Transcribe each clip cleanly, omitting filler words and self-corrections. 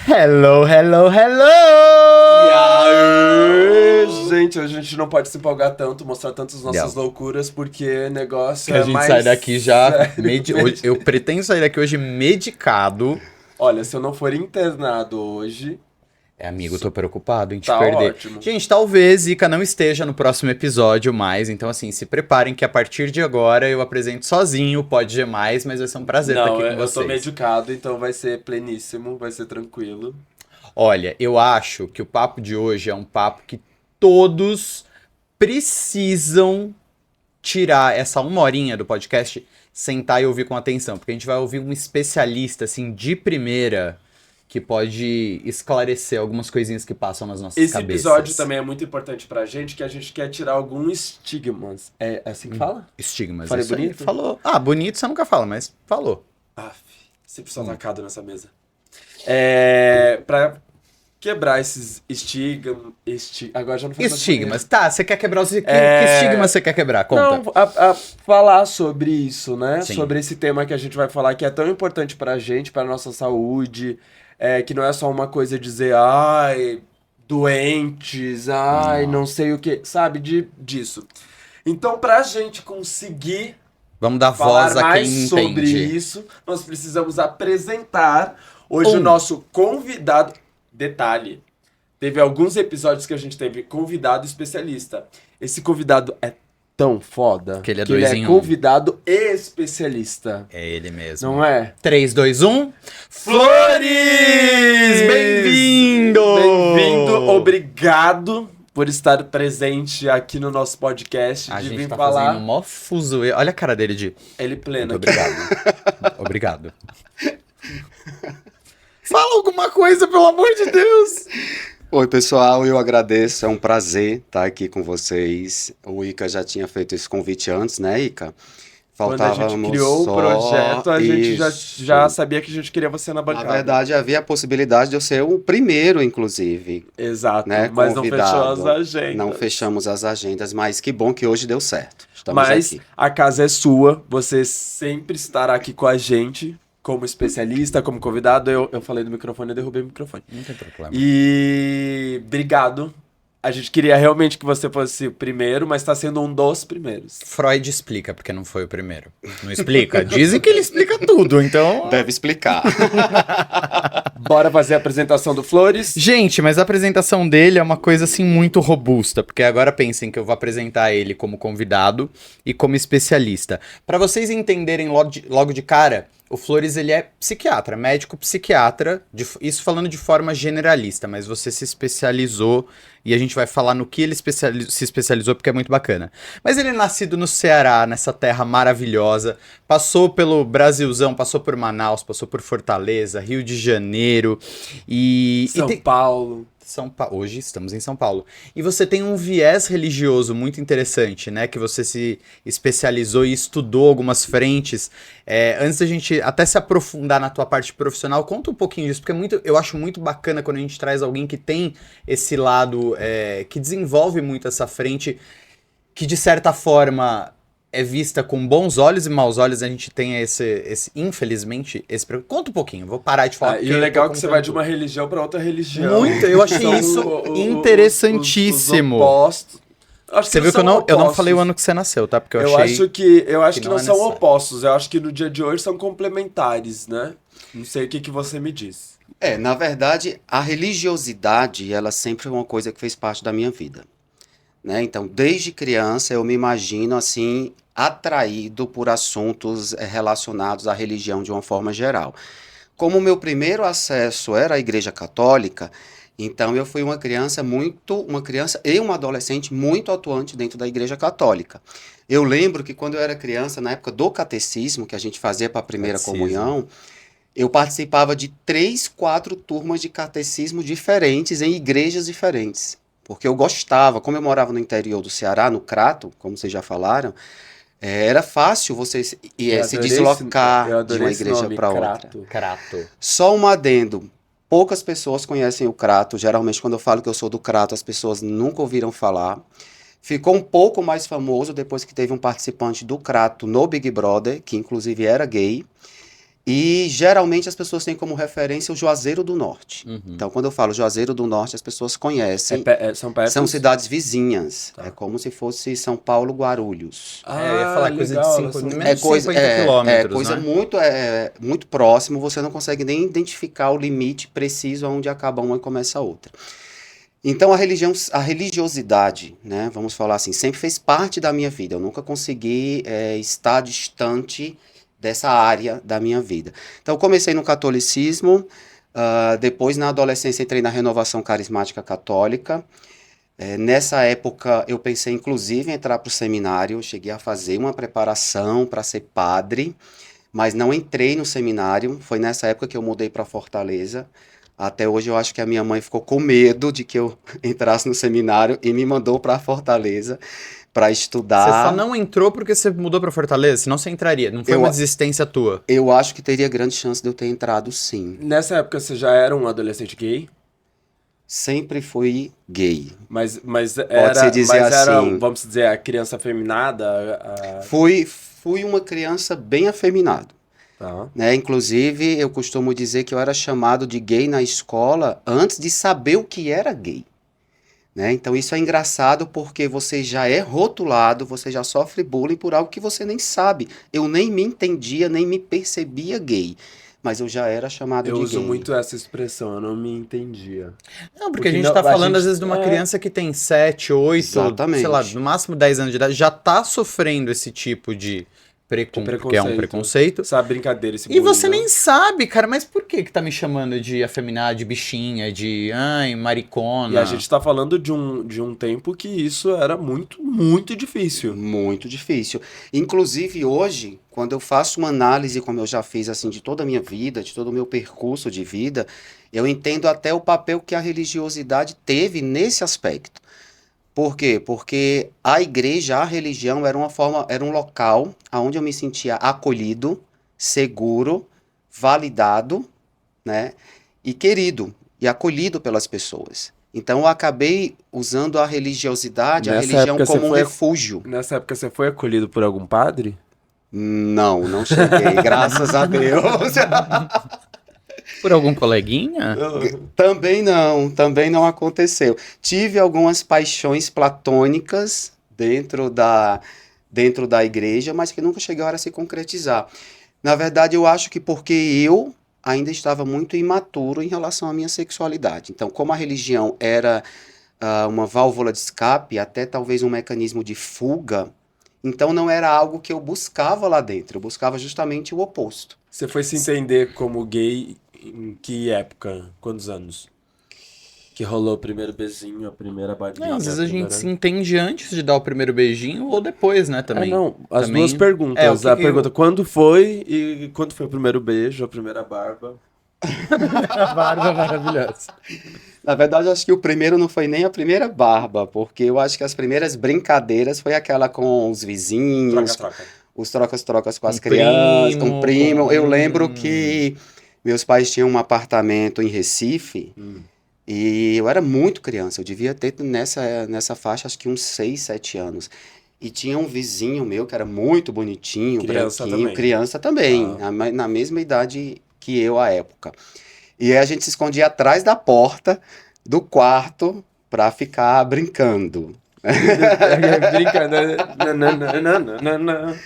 Hello, hello, hello! E aí, gente, hoje a gente não pode se empolgar tanto, mostrar tantas nossas loucuras, porque negócio Que a é gente mais sai daqui já. sério. Hoje, eu pretendo sair daqui hoje medicado. Olha, se eu não for internado hoje, Amigo, tô preocupado em te tá perder. ótimo. Gente, talvez Ica não esteja no próximo episódio mais, então assim, se preparem que a partir de agora eu apresento sozinho o Pode G+, mas vai ser um prazer estar Não, aqui com eu tô vocês. medicado, então vai ser pleníssimo, vai ser tranquilo. Olha, eu acho que o papo de hoje é um papo que todos precisam tirar essa uma horinha do podcast, sentar e ouvir com atenção, porque a gente vai ouvir um especialista, assim, de primeira, que pode esclarecer algumas coisinhas que passam nas nossas Esse cabeças. episódio também é muito importante pra gente, que a gente quer tirar alguns estigmas. É assim que fala? Estigmas. Falei isso aí. bonito? Falou. Ah, bonito você nunca fala, mas falou. Aff, sempre sou atacado nessa mesa. Pra quebrar esses estigmas. Agora já não faz mais Estigmas. bonito. Tá, você quer quebrar os... Que estigma você quer quebrar? Conta. Não, a falar sobre isso, né? Sim. Sobre esse tema que a gente vai falar, que é tão importante pra gente, pra nossa saúde, que não é só uma coisa dizer, ai, doentes, ai, não sei o que, sabe? Disso. Então, pra gente conseguir Vamos dar falar voz a mais quem sobre entende. isso, nós precisamos apresentar hoje o Um. nosso convidado. Detalhe, teve alguns episódios que a gente teve convidado especialista. Esse convidado é tão foda Que ele é ele dois é em um. convidado especialista. É ele mesmo. Não é? 3, 2, 1. Flores! Bem-vindo! Bem-vindo, obrigado por estar presente aqui no nosso podcast, A de gente vir tá falar. fazendo mó fuzuê. Olha a cara dele de... Ele pleno Muito aqui. obrigado. Obrigado. Fala alguma coisa, pelo amor de Deus! Oi, pessoal, eu agradeço, é um prazer estar aqui com vocês. O Ica já tinha feito esse convite antes, né, Ica? Quando a gente Faltávamos criou o só projeto, a gente isso. já sabia que a gente queria você na Na bancada. verdade, havia a possibilidade de eu ser o primeiro, inclusive, Exato, né, mas não fechou as convidado. agendas. Não fechamos as agendas, mas que bom que hoje deu certo. Estamos Mas aqui. a casa é sua, você sempre estará aqui com a gente, como especialista, como convidado. Eu falei do microfone, eu derrubei o microfone. Não tem problema. E obrigado. A gente queria realmente que você fosse o primeiro, mas está sendo um dos primeiros. Freud explica porque não foi o primeiro. Não explica? Dizem que ele explica tudo, então... Deve explicar. Bora fazer a apresentação do Flores? Gente, mas a apresentação dele é uma coisa assim muito robusta, porque agora pensem que eu vou apresentar ele como convidado e como especialista. Para vocês entenderem logo de cara, o Flores ele é psiquiatra, médico psiquiatra, isso falando de forma generalista, mas você se especializou e a gente vai falar no que ele se especializou porque é muito bacana. Mas ele é nascido no Ceará, nessa terra maravilhosa, passou pelo Brasilzão, passou por Manaus, passou por Fortaleza, Rio de Janeiro e São Paulo. Hoje estamos em São Paulo. E você tem um viés religioso muito interessante, né? Que você se especializou e estudou algumas frentes. Antes da gente até se aprofundar na tua parte profissional, conta um pouquinho disso, porque eu acho muito bacana quando a gente traz alguém que tem esse lado, que desenvolve muito essa frente, que de certa forma é vista com bons olhos e maus olhos. A gente tem infelizmente, Conta um pouquinho, vou parar de falar. E o legal é que você vai de uma religião para outra religião. Muito, eu achei São isso os interessantíssimo. opostos. Acho Você viu que eu não falei o ano que você nasceu, tá? Porque eu achei... Eu acho que não é são necessário. opostos. Eu acho que no dia de hoje são complementares, né? Não sei o que você me diz. Na verdade, a religiosidade, ela sempre foi uma coisa que fez parte da minha vida, né? Então, desde criança, eu me imagino, assim, atraído por assuntos relacionados à religião de uma forma geral. Como o meu primeiro acesso era à Igreja Católica, então eu fui uma criança e uma adolescente muito atuante dentro da Igreja Católica. Eu lembro que quando eu era criança, na época do catecismo, que a gente fazia para a primeira comunhão, eu participava de 3, 4 turmas de catecismo diferentes em igrejas diferentes. Porque eu gostava, como eu morava no interior do Ceará, no Crato, como vocês já falaram, era fácil você se deslocar de uma igreja para outra. Crato. Só um adendo. Poucas pessoas conhecem o Crato. Geralmente, quando eu falo que eu sou do Crato, as pessoas nunca ouviram falar. Ficou um pouco mais famoso depois que teve um participante do Crato no Big Brother, que inclusive era gay. E geralmente as pessoas têm como referência o Juazeiro do Norte. Uhum. Então, quando eu falo Juazeiro do Norte, as pessoas conhecem. São perto? São cidades vizinhas. Tá. É como se fosse São Paulo, Guarulhos. Eu ia falar coisa de legal, 5, elas são- menos de 50 quilômetros, coisa né? muito próximo, você não consegue nem identificar o limite preciso onde acaba uma e começa a outra. Então a religiosidade, né, vamos falar assim, sempre fez parte da minha vida. Eu nunca consegui estar distante dessa área da minha vida. Então eu comecei no catolicismo, depois na adolescência entrei na Renovação Carismática Católica. Nessa época eu pensei inclusive em entrar para o seminário, cheguei a fazer uma preparação para ser padre, mas não entrei no seminário. Foi nessa época que eu mudei para Fortaleza. Até hoje eu acho que a minha mãe ficou com medo de que eu entrasse no seminário e me mandou para Fortaleza para estudar. Você só não entrou porque você mudou pra Fortaleza? Senão você entraria. Não foi uma desistência tua. Eu acho que teria grande chance de eu ter entrado, sim. Nessa época você já era um adolescente gay? Sempre fui gay. Mas Pode-se dizer era, assim. vamos dizer, a criança afeminada? Fui uma criança bem afeminado. Tá. Né? Inclusive, eu costumo dizer que eu era chamado de gay na escola antes de saber o que era gay. Né? Então, isso é engraçado porque você já é rotulado, você já sofre bullying por algo que você nem sabe. Eu nem me entendia, nem me percebia gay. Mas eu já era chamado Eu de uso gay. muito essa expressão, eu não me entendia. Não, porque Porque a gente não- tá a falando gente- às vezes de uma criança que tem 7, 8, Exatamente. sei lá, no máximo 10 anos de idade, já tá sofrendo esse tipo de preconceito, porque é um preconceito. Essa brincadeira, esse E você bullying, nem sabe, cara, mas por que tá me chamando de afeminada, de bichinha, de maricona? E a gente tá falando de um tempo que isso era muito, muito difícil. Muito difícil. Inclusive, hoje, quando eu faço uma análise, como eu já fiz, assim, de toda a minha vida, de todo o meu percurso de vida, eu entendo até o papel que a religiosidade teve nesse aspecto. Por quê? Porque a igreja, a religião, era um local onde eu me sentia acolhido, seguro, validado, né? E querido, e acolhido pelas pessoas. Então, eu acabei usando a religiosidade, a Nessa religião época você como um foi- refúgio. Nessa época você foi acolhido por algum padre? Não cheguei, graças a Deus. Por algum coleguinha? Também não aconteceu. Tive algumas paixões platônicas dentro da igreja, mas que nunca chegaram a se concretizar. Na verdade, eu acho que porque eu ainda estava muito imaturo em relação à minha sexualidade. Então, como a religião era uma válvula de escape, até talvez um mecanismo de fuga, então não era algo que eu buscava lá dentro, eu buscava justamente o oposto. Você foi se entender como gay em que época? Quantos anos? Que rolou o primeiro beijinho, a primeira barriga. Não, às vezes a a gente primeira- se entende antes de dar o primeiro beijinho ou depois, né, também. não, as Também- duas perguntas. É, o que a que pergunta, quando foi e quando foi o primeiro beijo, a primeira barba? A barba maravilhosa. Na verdade, eu acho que o primeiro não foi nem a primeira barba, porque eu acho que as primeiras brincadeiras foi aquela com os vizinhos, Troca. os trocas-trocas com as Um crianças, primo, um primo. com- Eu lembro que meus pais tinham um apartamento em Recife Hum. e eu era muito criança, eu devia ter nessa faixa acho que uns 6, 7 anos. E tinha um vizinho meu que era muito bonitinho, Criança branquinho, também. criança também, na mesma idade que eu à época. E aí a gente se escondia atrás da porta do quarto para ficar brincando. Brincando. Nananana.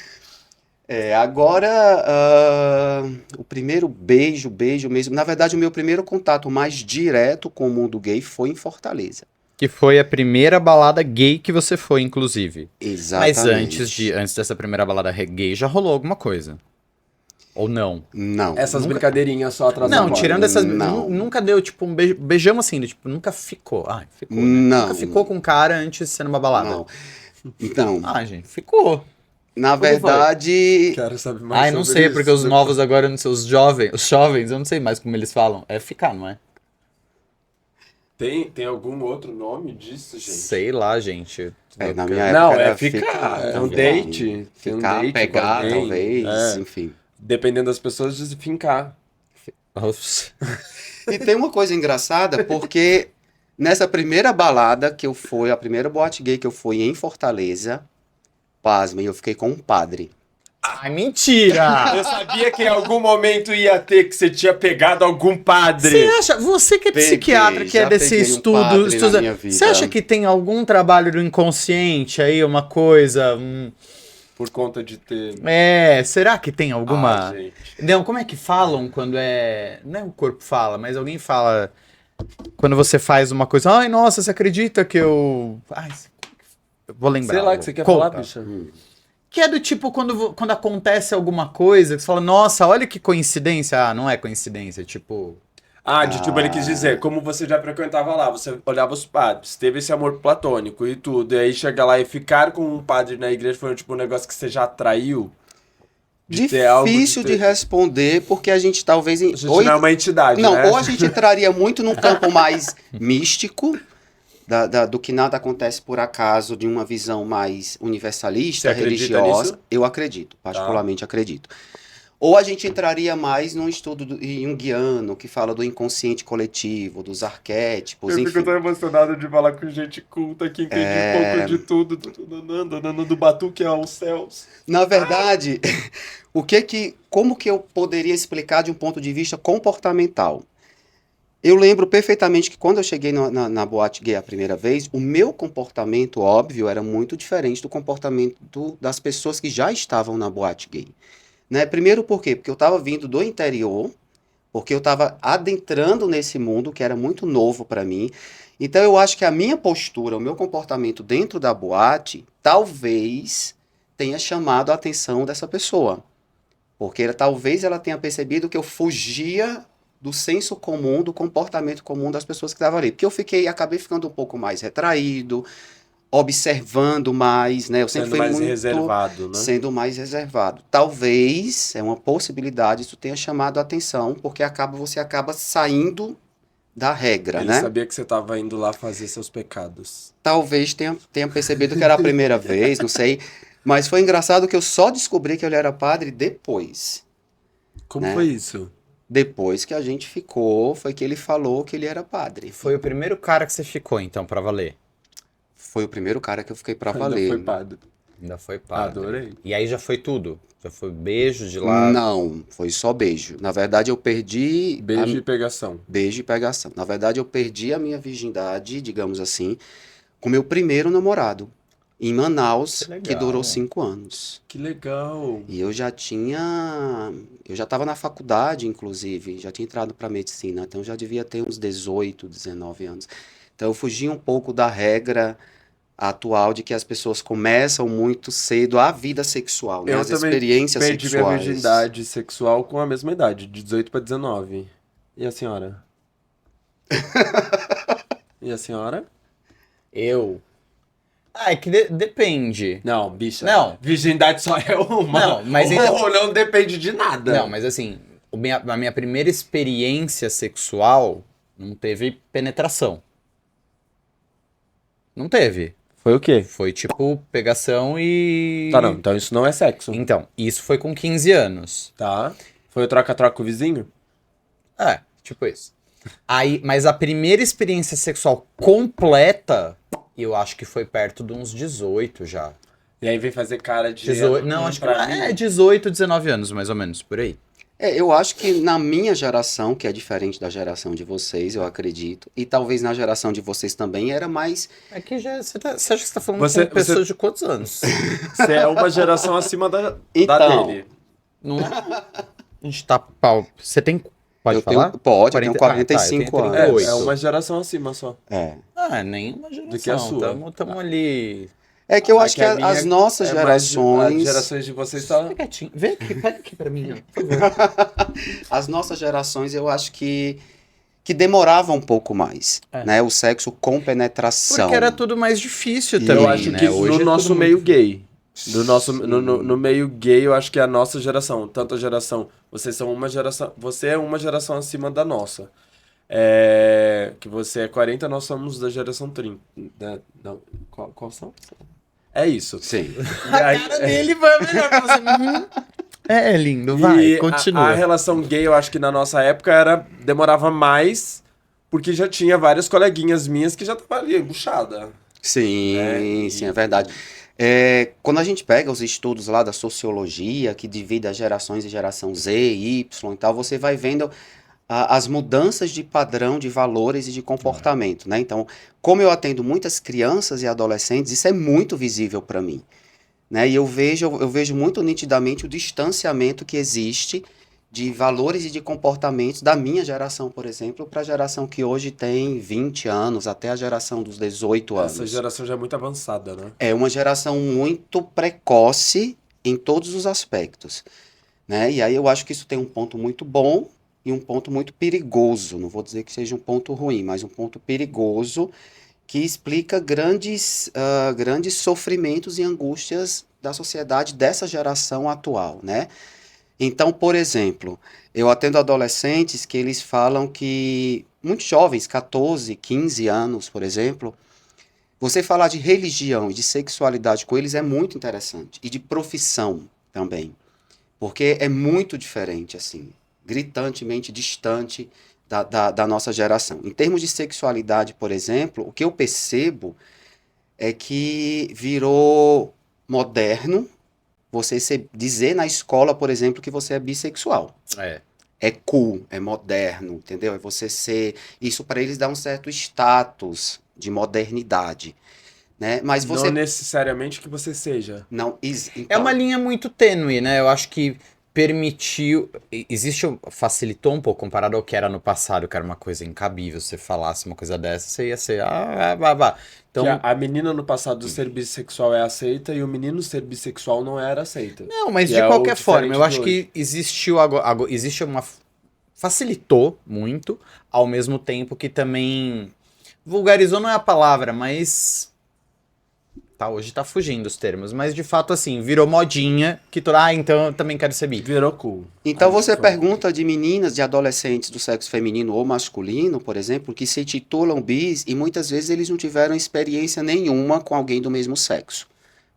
Agora, o primeiro beijo mesmo. Na verdade, o meu primeiro contato mais direto com o mundo gay foi em Fortaleza. Que foi a primeira balada gay que você foi, inclusive. Exatamente. Mas antes dessa primeira balada gay, já rolou alguma coisa? Ou não? Não. Essas Nunca- brincadeirinhas só atrás Não, da bola. tirando essas. Não. Nunca deu, tipo, um beijão assim, tipo, nunca ficou. Ah, ficou. Né? Não. Nunca ficou com cara antes de ser numa balada. Não. Então, Ah, gente, ficou. na Como foi? verdade, Quero saber mais Ai, não sobre sei, isso. porque os novos agora, não sei, os jovens, eu não sei mais como eles falam. É ficar, não é? Tem algum outro nome disso, gente? Sei lá, gente. na minha época Não, era é ficar. É um date. Tem um Ficar, date pegar, com alguém. talvez, É. enfim. Dependendo das pessoas, diz fincar. Ops. E tem uma coisa engraçada, porque nessa primeira balada que eu fui, a primeira boate gay que eu fui em Fortaleza, pasmem, eu fiquei com um padre. Ai, mentira! Eu sabia que em algum momento ia ter que você tinha pegado algum padre. Você que é Peguei, psiquiatra, que é já desse peguei um estudo, padre na minha vida. você acha que tem algum trabalho do inconsciente aí, uma coisa? Por conta de ter... Será que tem alguma... gente. Não, como é que falam quando é... Não é o corpo fala, mas alguém fala... Quando você faz uma coisa... Ai, nossa, você acredita que eu... Ai, eu vou lembrar. Sei lá o que você quer Conta. falar, bicha. Que é do tipo quando acontece alguma coisa, que você fala, nossa, olha que coincidência. Ah, não é coincidência, tipo... Tipo, ele quis dizer, como você já frequentava lá, você olhava os padres, teve esse amor platônico e tudo, e aí chega lá e ficar com um padre na igreja foi tipo um negócio que você já atraiu? Difícil de responder, porque a gente talvez... A gente não é uma entidade, Não, né? ou a gente entraria muito num campo mais místico, do que nada acontece por acaso, de uma visão mais universalista, Você acredita religiosa. nisso? Eu acredito, particularmente acredito. Ou a gente entraria mais num estudo junguiano, que fala do inconsciente coletivo, dos arquétipos, Eu enfim. fico tão emocionado de falar com gente culta que entende um pouco de tudo, do batuque aos céus. Na verdade, como que eu poderia explicar de um ponto de vista comportamental? Eu lembro perfeitamente que quando eu cheguei na boate gay a primeira vez, o meu comportamento, óbvio, era muito diferente do comportamento das pessoas que já estavam na boate gay. Né? Primeiro por quê? Porque eu estava vindo do interior, porque eu estava adentrando nesse mundo que era muito novo para mim. Então eu acho que a minha postura, o meu comportamento dentro da boate, talvez tenha chamado a atenção dessa pessoa. Porque talvez ela tenha percebido que eu fugia do senso comum, do comportamento comum das pessoas que estavam ali. Porque acabei ficando um pouco mais retraído, observando mais, né? Eu sempre Sendo fui mais muito reservado, né? sendo mais reservado. Talvez, é uma possibilidade, isso tenha chamado a atenção, porque você acaba saindo da regra, Ele né? sabia que você estava indo lá fazer seus pecados. Talvez tenha percebido que era a primeira vez, não sei. Mas foi engraçado que eu só descobri que ele era padre depois. Como Né? foi isso? Depois que a gente ficou, foi que ele falou que ele era padre. Foi o primeiro cara que você ficou, então, pra valer. Foi o primeiro cara que eu fiquei pra Ainda valer. foi padre. Ainda foi padre. Adorei. E aí já foi tudo? Já foi beijo de lá? Não, foi só beijo. Na verdade, eu perdi... Beijo e pegação. Beijo e pegação. Na verdade, eu perdi a minha virgindade, digamos assim, com meu primeiro namorado, em Manaus, Que legal. que durou 5 anos. Que legal. E eu já estava na faculdade, inclusive, já tinha entrado para medicina, então já devia ter uns 18, 19 anos. Então eu fugi um pouco da regra atual de que as pessoas começam muito cedo a vida sexual, né? Eu As também experiências perdi minha sexuais. virgindade sexual com a mesma idade, de 18 para 19. E a senhora? E a senhora? Eu? É que depende. Não, bicha. Não. Virgindade só é uma. Não, mas então- não depende de nada. Não, mas assim, a minha primeira experiência sexual não teve penetração. Não teve. Foi o quê? Foi tipo pegação e... Tá, não. Então isso não é sexo. Então, isso foi com 15 anos. Tá. Foi o troca-troca com o vizinho? É, tipo isso. Aí, mas a primeira experiência sexual completa, eu acho que foi perto de uns 18 já. E aí vem fazer cara de... 18, não, acho que pra mim. é 18, 19 anos, mais ou menos, por aí. Eu acho que na minha geração, que é diferente da geração de vocês, eu acredito, e talvez na geração de vocês também, era mais... É que já, você acha que você tá falando Você- com pessoas de quantos anos? Você é uma geração acima da Então. dele. Não é? A gente tá pau. Você tem. Pode eu falar? Pode, eu tenho 40 45 eu tenho anos. 38. É uma geração acima só. É. Ah, nem uma geração. Do que a sua. Tamo ali. É que eu acho que a minha as nossas é mais gerações... As gerações de vocês tá... Fica quietinho. Vem aqui, pega aqui pra mim, ó, por favor. As nossas gerações, eu acho que demoravam um pouco mais, É. né? O sexo com penetração. Porque era tudo mais difícil E também, Eu acho né? que Hoje no é nosso tudo meio muito- gay. No meio gay, eu acho que é a nossa geração. Tanto a geração... Vocês são uma geração... Você é uma geração acima da nossa. Que você é 40, nós somos da geração 30. Não, qual são? É isso. Sim. E aí- A cara dele vai melhor pra você. É lindo, vai, E continua. a relação gay, eu acho que na nossa época demorava mais, porque já tinha várias coleguinhas minhas que já estavam ali, embuchada. Sim, É, sim, é verdade. Quando a gente pega os estudos lá da sociologia, que divide as gerações em geração Z, Y e tal, você vai vendo as mudanças de padrão de valores e de comportamento, né? Então, como eu atendo muitas crianças e adolescentes, isso é muito visível para mim, né? E eu vejo muito nitidamente o distanciamento que existe de valores e de comportamentos da minha geração, por exemplo, para a geração que hoje tem 20 anos, até a geração dos 18 anos. Essa geração já é muito avançada, né? É uma geração muito precoce em todos os aspectos, né? E aí eu acho que isso tem um ponto muito bom e um ponto muito perigoso. Não vou dizer que seja um ponto ruim, mas um ponto perigoso que explica grandes sofrimentos e angústias da sociedade dessa geração atual, né? Então, por exemplo, eu atendo adolescentes que eles falam que, muito jovens, 14, 15 anos, por exemplo, você falar de religião e de sexualidade com eles é muito interessante. E de profissão também. Porque é muito diferente, assim, gritantemente distante da nossa geração. Em termos de sexualidade, por exemplo, o que eu percebo é que virou moderno dizer na escola, por exemplo, que você é bissexual. É. É cool, é moderno, entendeu? É você ser... Isso para eles dá um certo status de modernidade, né? Mas você... Não necessariamente que você seja. Não, É então, uma linha muito tênue, né? Eu acho que facilitou um pouco comparado ao que era no passado, que era uma coisa incabível. Se você falasse uma coisa dessa, você ia ser. Então, Que a menina no passado ser bissexual é aceita e o menino ser bissexual não era aceita. não, mas Que de é o qualquer forma, diferente eu acho de que existe uma. Facilitou muito, ao mesmo tempo que também. Vulgarizou não é a palavra, mas. Tá, hoje tá fugindo os termos, mas de fato, assim, virou modinha que tu. Então eu também quero ser bi. Virou cool. então Aí, você pronto. pergunta de meninas, de adolescentes do sexo feminino ou masculino, por exemplo, que se titulam bis e muitas vezes eles não tiveram experiência nenhuma com alguém do mesmo sexo,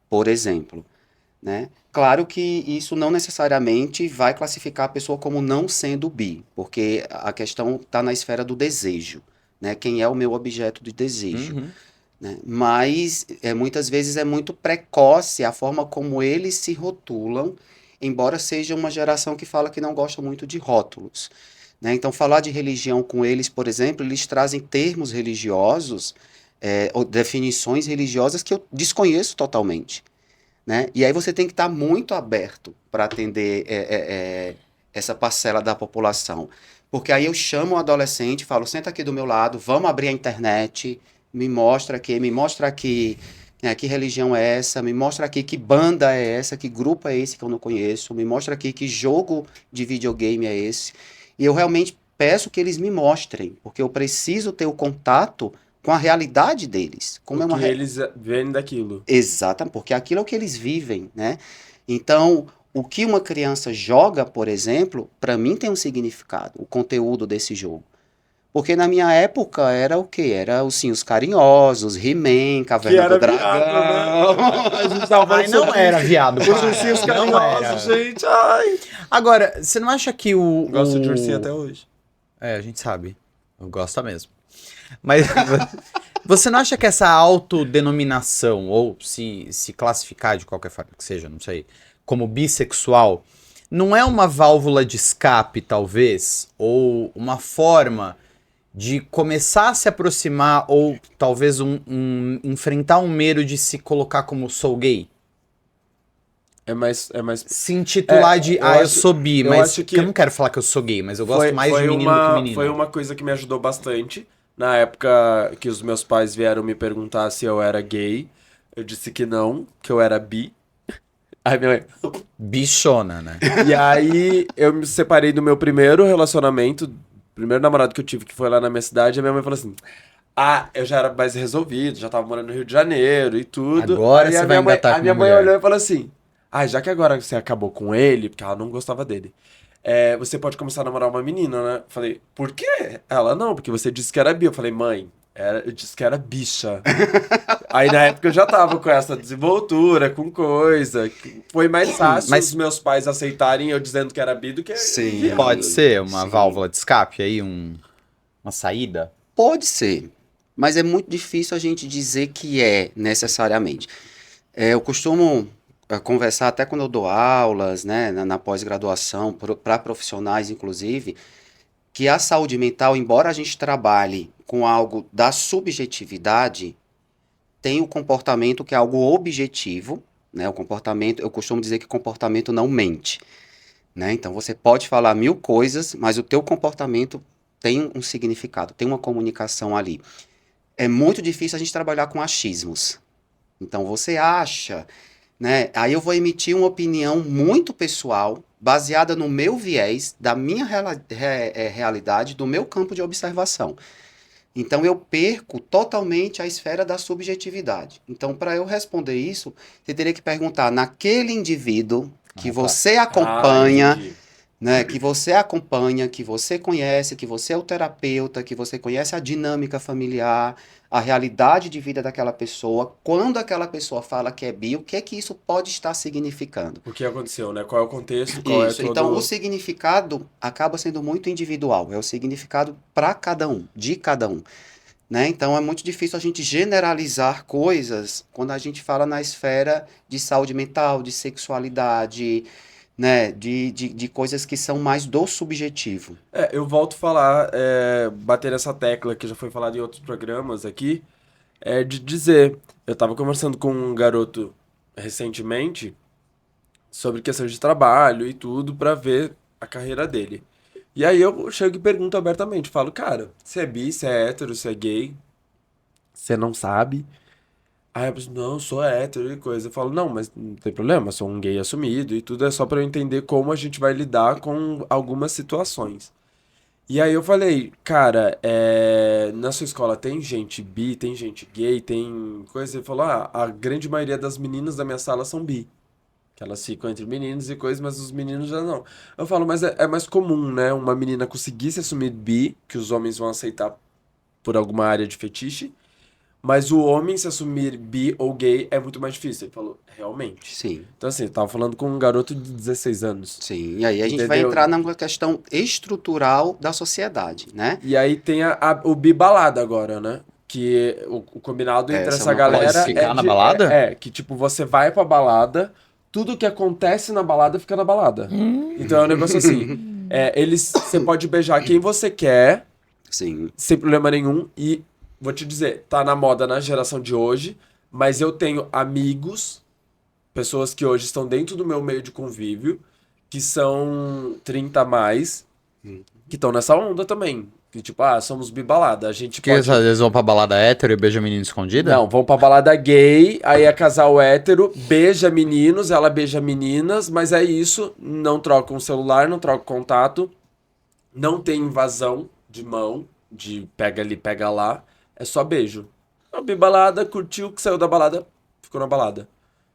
por exemplo, né? Claro que isso não necessariamente vai classificar a pessoa como não sendo bi, porque a questão está na esfera do desejo, né? Quem é o meu objeto de desejo, Uhum. né? Mas muitas vezes é muito precoce a forma como eles se rotulam, embora seja uma geração que fala que não gosta muito de rótulos, né? Então, falar de religião com eles, por exemplo, eles trazem termos religiosos, ou definições religiosas que eu desconheço totalmente, né? E aí você tem que estar muito aberto para atender essa parcela da população. Porque aí eu chamo o adolescente e falo, senta aqui do meu lado, vamos abrir a internet, me mostra aqui, né, que religião é essa, me mostra aqui que banda é essa, que grupo é esse que eu não conheço, me mostra aqui que jogo de videogame é esse. E eu realmente peço que eles me mostrem, porque eu preciso ter o contato com a realidade deles. Como é O uma que eles veem daquilo. Exatamente, porque aquilo é o que eles vivem, né? Então, o que uma criança joga, por exemplo, para mim tem um significado, o conteúdo desse jogo. Porque na minha época era o quê? Era os Ursinhos Carinhosos, He-Man, Que Caverna era do viado, Dragão. né? A gente tava falando Ai, não sobre era isso. viado, Os para. ursinhos Não era. carinhosos, gente. Ai. Agora, você não acha que o. Gosto de o- ursinho até hoje. É, a gente sabe. Eu gosto mesmo. Mas você não acha que essa autodenominação, ou se classificar de qualquer forma que seja, não sei, como bissexual, não é uma válvula de escape, talvez? Ou uma forma de começar a se aproximar, ou talvez enfrentar um medo de se colocar como sou gay? É mais. Se intitular de, eu eu acho- sou bi, eu mas acho que- eu não quero falar que eu sou gay, mas eu gosto mais de menino do que menina. Foi uma coisa que me ajudou bastante. Na época que os meus pais vieram me perguntar se eu era gay, eu disse que não, que eu era bi. Aí minha mãe. Bichona, né? E aí eu me separei do meu primeiro relacionamento, primeiro namorado que eu tive, que foi lá na minha cidade, e a minha mãe falou assim: ah, eu já era mais resolvido, já tava morando no Rio de Janeiro e tudo. Agora Aí você a vai minha mãe, engatar a com minha uma mãe mulher. olhou e falou assim: ah, já que agora você acabou com ele, porque ela não gostava dele, você pode começar a namorar uma menina, né? Eu falei, por quê? Ela, não, porque você disse que era bi. Eu falei, mãe, eu disse que era bicha. Aí na época eu já tava com essa desenvoltura, com coisa. Foi mais fácil Mas- os meus pais aceitarem eu dizendo que era bi do que Sim, viado. Pode ser uma Sim. válvula de escape aí, uma saída? Pode ser, mas é muito difícil a gente dizer que é necessariamente. Eu costumo conversar até quando eu dou aulas, né, na pós-graduação, para profissionais, inclusive, que a saúde mental, embora a gente trabalhe com algo da subjetividade, tem o comportamento que é algo objetivo, né? O comportamento, eu costumo dizer que comportamento não mente, né? Então você pode falar mil coisas, mas o teu comportamento tem um significado, tem uma comunicação ali. É muito difícil a gente trabalhar com achismos. Então você acha, né? Aí eu vou emitir uma opinião muito pessoal, baseada no meu viés, da minha realidade, do meu campo de observação. Então eu perco totalmente a esfera da subjetividade. Então, para eu responder isso, você teria que perguntar naquele indivíduo que Ah, tá. você Ah, acompanha, entendi. né, que você conhece, que você é o terapeuta, que você conhece a dinâmica familiar, a realidade de vida daquela pessoa, quando aquela pessoa fala que é bi, o que é que isso pode estar significando? O que aconteceu, né? Qual é o contexto, qual é Isso, então o todo... significado acaba sendo muito individual, é o significado para cada um, de cada um, né? Então é muito difícil a gente generalizar coisas quando a gente fala na esfera de saúde mental, de sexualidade, né? De coisas que são mais do subjetivo. Eu volto a falar, bater nessa tecla que já foi falado em outros programas aqui, de dizer, eu tava conversando com um garoto recentemente sobre questão de trabalho e tudo pra ver a carreira dele. E aí eu chego e pergunto abertamente, falo, cara, você é bi, você é hétero, você é gay, você não sabe? Aí a pessoa, não, eu sou hétero e coisa. Eu falo, não, mas não tem problema, sou um gay assumido e tudo, é só pra eu entender como a gente vai lidar com algumas situações. E aí eu falei, cara, na sua escola tem gente bi, tem gente gay, tem coisa? Ele falou, a grande maioria das meninas da minha sala são bi. Que elas ficam entre meninos e coisas, mas os meninos já não. Eu falo, mas é mais comum, né? Uma menina conseguir se assumir bi, que os homens vão aceitar por alguma área de fetiche, mas o homem se assumir bi ou gay é muito mais difícil. Ele falou, realmente. Sim, Então, assim, eu tava falando com um garoto de 16 anos. sim. E aí a gente vai Entendeu? entrar numa questão estrutural da sociedade, né? E aí tem o bibalada agora, né? Que o combinado entre Essa é essa uma coisa Pode galera assim. ficar na balada? que tipo, você vai pra balada, tudo que acontece na balada fica na balada. Então é um negócio assim, você pode beijar quem você quer, Sim, sem problema nenhum, e vou te dizer, tá na moda na geração de hoje, mas eu tenho amigos, pessoas que hoje estão dentro do meu meio de convívio, que são 30 a mais, que estão nessa onda também. Que tipo, somos bibalada. A gente Que pode. eles vão pra balada hétero e beija menina escondida? Não, vão pra balada gay, aí é casal hétero, beija meninos, ela beija meninas, mas é isso, não troca um celular, não troca contato, não tem invasão de mão, de pega ali, pega lá, é só beijo. A bibalada, curtiu que saiu da balada, ficou na balada.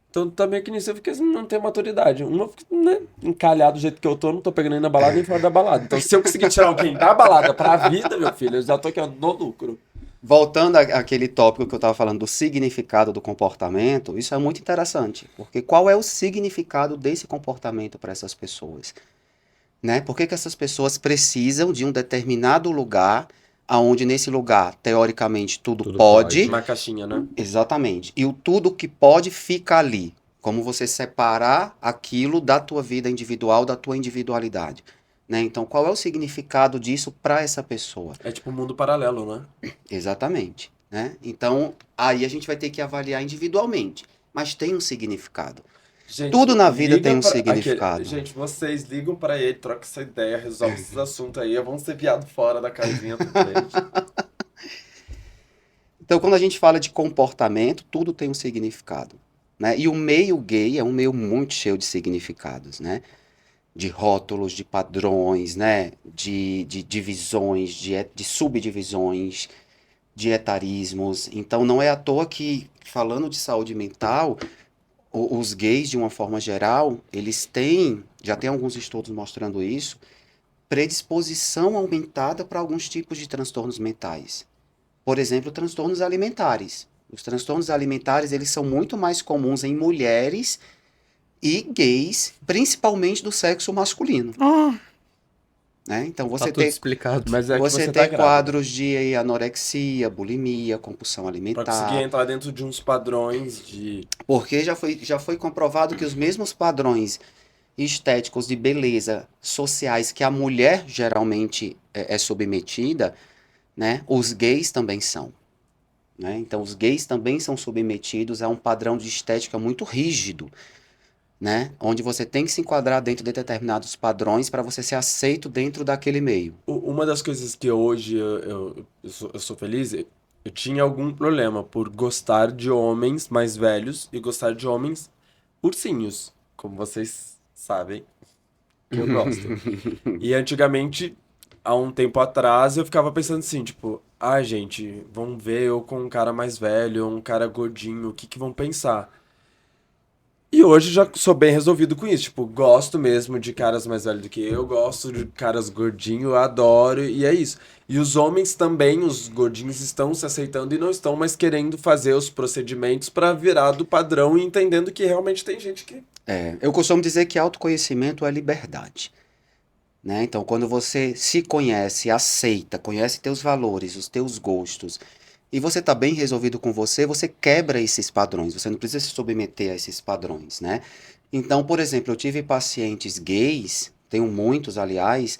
Então também que nisso eu fiquei não tem maturidade. Uma fica, né, encalhado do jeito que eu tô, não tô pegando nem na balada nem fora da balada. Então se eu conseguir tirar alguém da balada pra vida, meu filho, eu já tô aqui ó, no lucro. voltando àquele tópico que eu estava falando do significado do comportamento, isso é muito interessante, porque qual é o significado desse comportamento para essas pessoas? Né? Por que que essas pessoas precisam de um determinado lugar, aonde nesse lugar, teoricamente, tudo Tudo pode, pode. Uma caixinha, né? exatamente, e o tudo que pode fica ali, como você separar aquilo da tua vida individual, da tua individualidade. Né? Então, qual é o significado disso para essa pessoa? É tipo um mundo paralelo, né? Exatamente, né? Então, aí a gente vai ter que avaliar individualmente, mas tem um significado. Gente, Tudo na vida liga tem um pra significado. Gente, vocês ligam pra ele, trocam essa ideia, resolvem esses assuntos aí. Vamos ser viado fora da casinha também. Então, quando a gente fala de comportamento, tudo tem um significado, né? E o meio gay é um meio muito cheio de significados, né? De rótulos, de padrões, né? De divisões, de subdivisões, de etarismos. Então, não é à toa que, falando de saúde mental, os gays, de uma forma geral, eles têm, já tem alguns estudos mostrando isso, predisposição aumentada para alguns tipos de transtornos mentais. Por exemplo, transtornos alimentares. Os transtornos alimentares, eles são muito mais comuns em mulheres e gays, principalmente do sexo masculino. né? Então Tá você tudo ter, explicado. Mas é que você você tá ter grávida. quadros de anorexia, bulimia, compulsão Pra conseguir alimentar, entrar dentro de uns padrões de... porque já foi comprovado que os mesmos padrões estéticos de beleza sociais que a mulher geralmente é submetida, né? Os gays também são, né? Então os gays também são submetidos a um padrão de estética muito rígido, né? Onde você tem que se enquadrar dentro de determinados padrões para você ser aceito dentro daquele meio. Uma das coisas que hoje eu sou feliz, eu tinha algum problema por gostar de homens mais velhos e gostar de homens ursinhos, como vocês sabem que eu gosto. E antigamente, há um tempo atrás, eu ficava pensando assim, tipo, ah, gente, vão ver eu com um cara mais velho, um cara gordinho, o que que vão pensar? E hoje já sou bem resolvido com isso. Tipo, gosto mesmo de caras mais velhos do que eu, gosto de caras gordinhos, adoro, e é isso. E os homens também, os gordinhos, estão se aceitando e não estão mais querendo fazer os procedimentos pra virar do padrão e entendendo que realmente tem gente que. Eu costumo dizer que autoconhecimento é liberdade, né? Então, quando você se conhece, aceita, conhece teus valores, os teus gostos, e você está bem resolvido com você, você quebra esses padrões. Você não precisa se submeter a esses padrões, né? Então, por exemplo, eu tive pacientes gays, tenho muitos, aliás.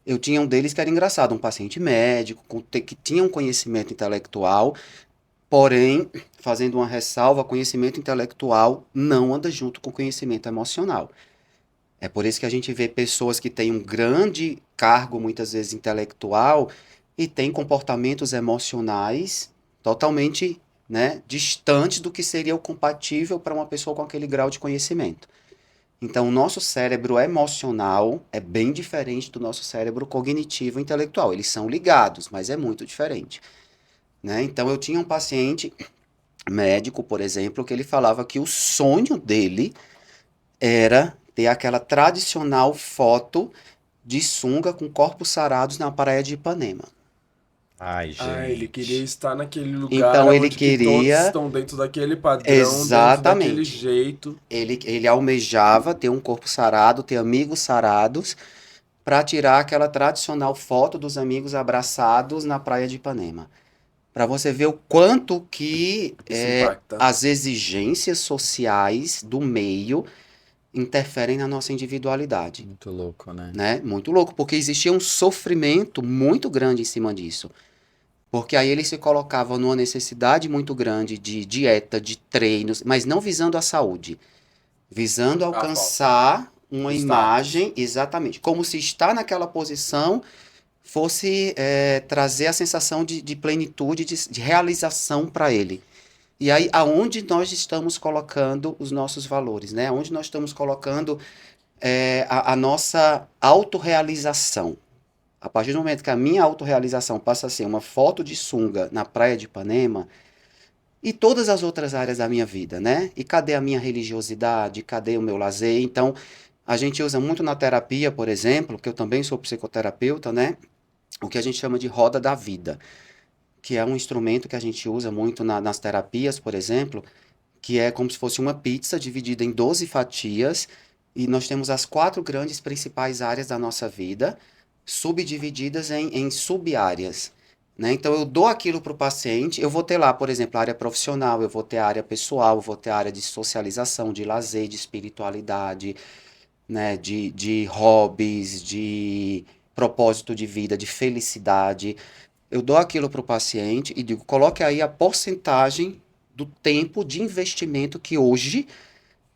Eu tinha um deles que era engraçado, um paciente médico, que tinha um conhecimento intelectual, porém, fazendo uma ressalva, conhecimento intelectual não anda junto com conhecimento emocional. É por isso que a gente vê pessoas que têm um grande cargo, muitas vezes intelectual, e têm comportamentos emocionais totalmente, né, distantes do que seria o compatível para uma pessoa com aquele grau de conhecimento. Então, o nosso cérebro emocional é bem diferente do nosso cérebro cognitivo e intelectual. Eles são ligados, mas é muito diferente, né? Então, eu tinha um paciente médico, por exemplo, que ele falava que o sonho dele era ter aquela tradicional foto de sunga com corpos sarados na praia de Ipanema. Ai, Ah, ele queria gente. estar naquele lugar Então, ele onde que todos queria estão dentro daquele padrão, dentro daquele exatamente. jeito. Ele almejava ter um corpo sarado, ter amigos sarados, para tirar aquela tradicional foto dos amigos abraçados na praia de Ipanema. Para você ver o quanto que Isso impacta. as exigências sociais do meio interferem na nossa individualidade, Muito louco, né? né? Muito louco, porque existia um sofrimento muito grande em cima disso. Porque aí ele se colocava numa necessidade muito grande de dieta, de treinos, mas não visando a saúde, visando A foto. alcançar uma O status. imagem, exatamente, como se estar naquela posição fosse trazer a sensação de plenitude, de realização para ele. E aí, aonde nós estamos colocando os nossos valores, né? Aonde nós estamos colocando a nossa autorrealização. A partir do momento que a minha autorrealização passa a ser uma foto de sunga na praia de Ipanema, e todas as outras áreas da minha vida, né? E cadê a minha religiosidade? Cadê o meu lazer? Então, a gente usa muito na terapia, por exemplo, que eu também sou psicoterapeuta, né? O que a gente chama de roda da vida, que é um instrumento que a gente usa muito nas terapias, por exemplo, que é como se fosse uma pizza dividida em 12 fatias, e nós temos as 4 grandes principais áreas da nossa vida, subdivididas em sub-áreas. Né? Então, eu dou aquilo para o paciente, eu vou ter lá, por exemplo, a área profissional, eu vou ter a área pessoal, eu vou ter a área de socialização, de lazer, de espiritualidade, né? De hobbies, de propósito de vida, de felicidade. Eu dou aquilo para o paciente e digo, coloque aí a porcentagem do tempo de investimento que hoje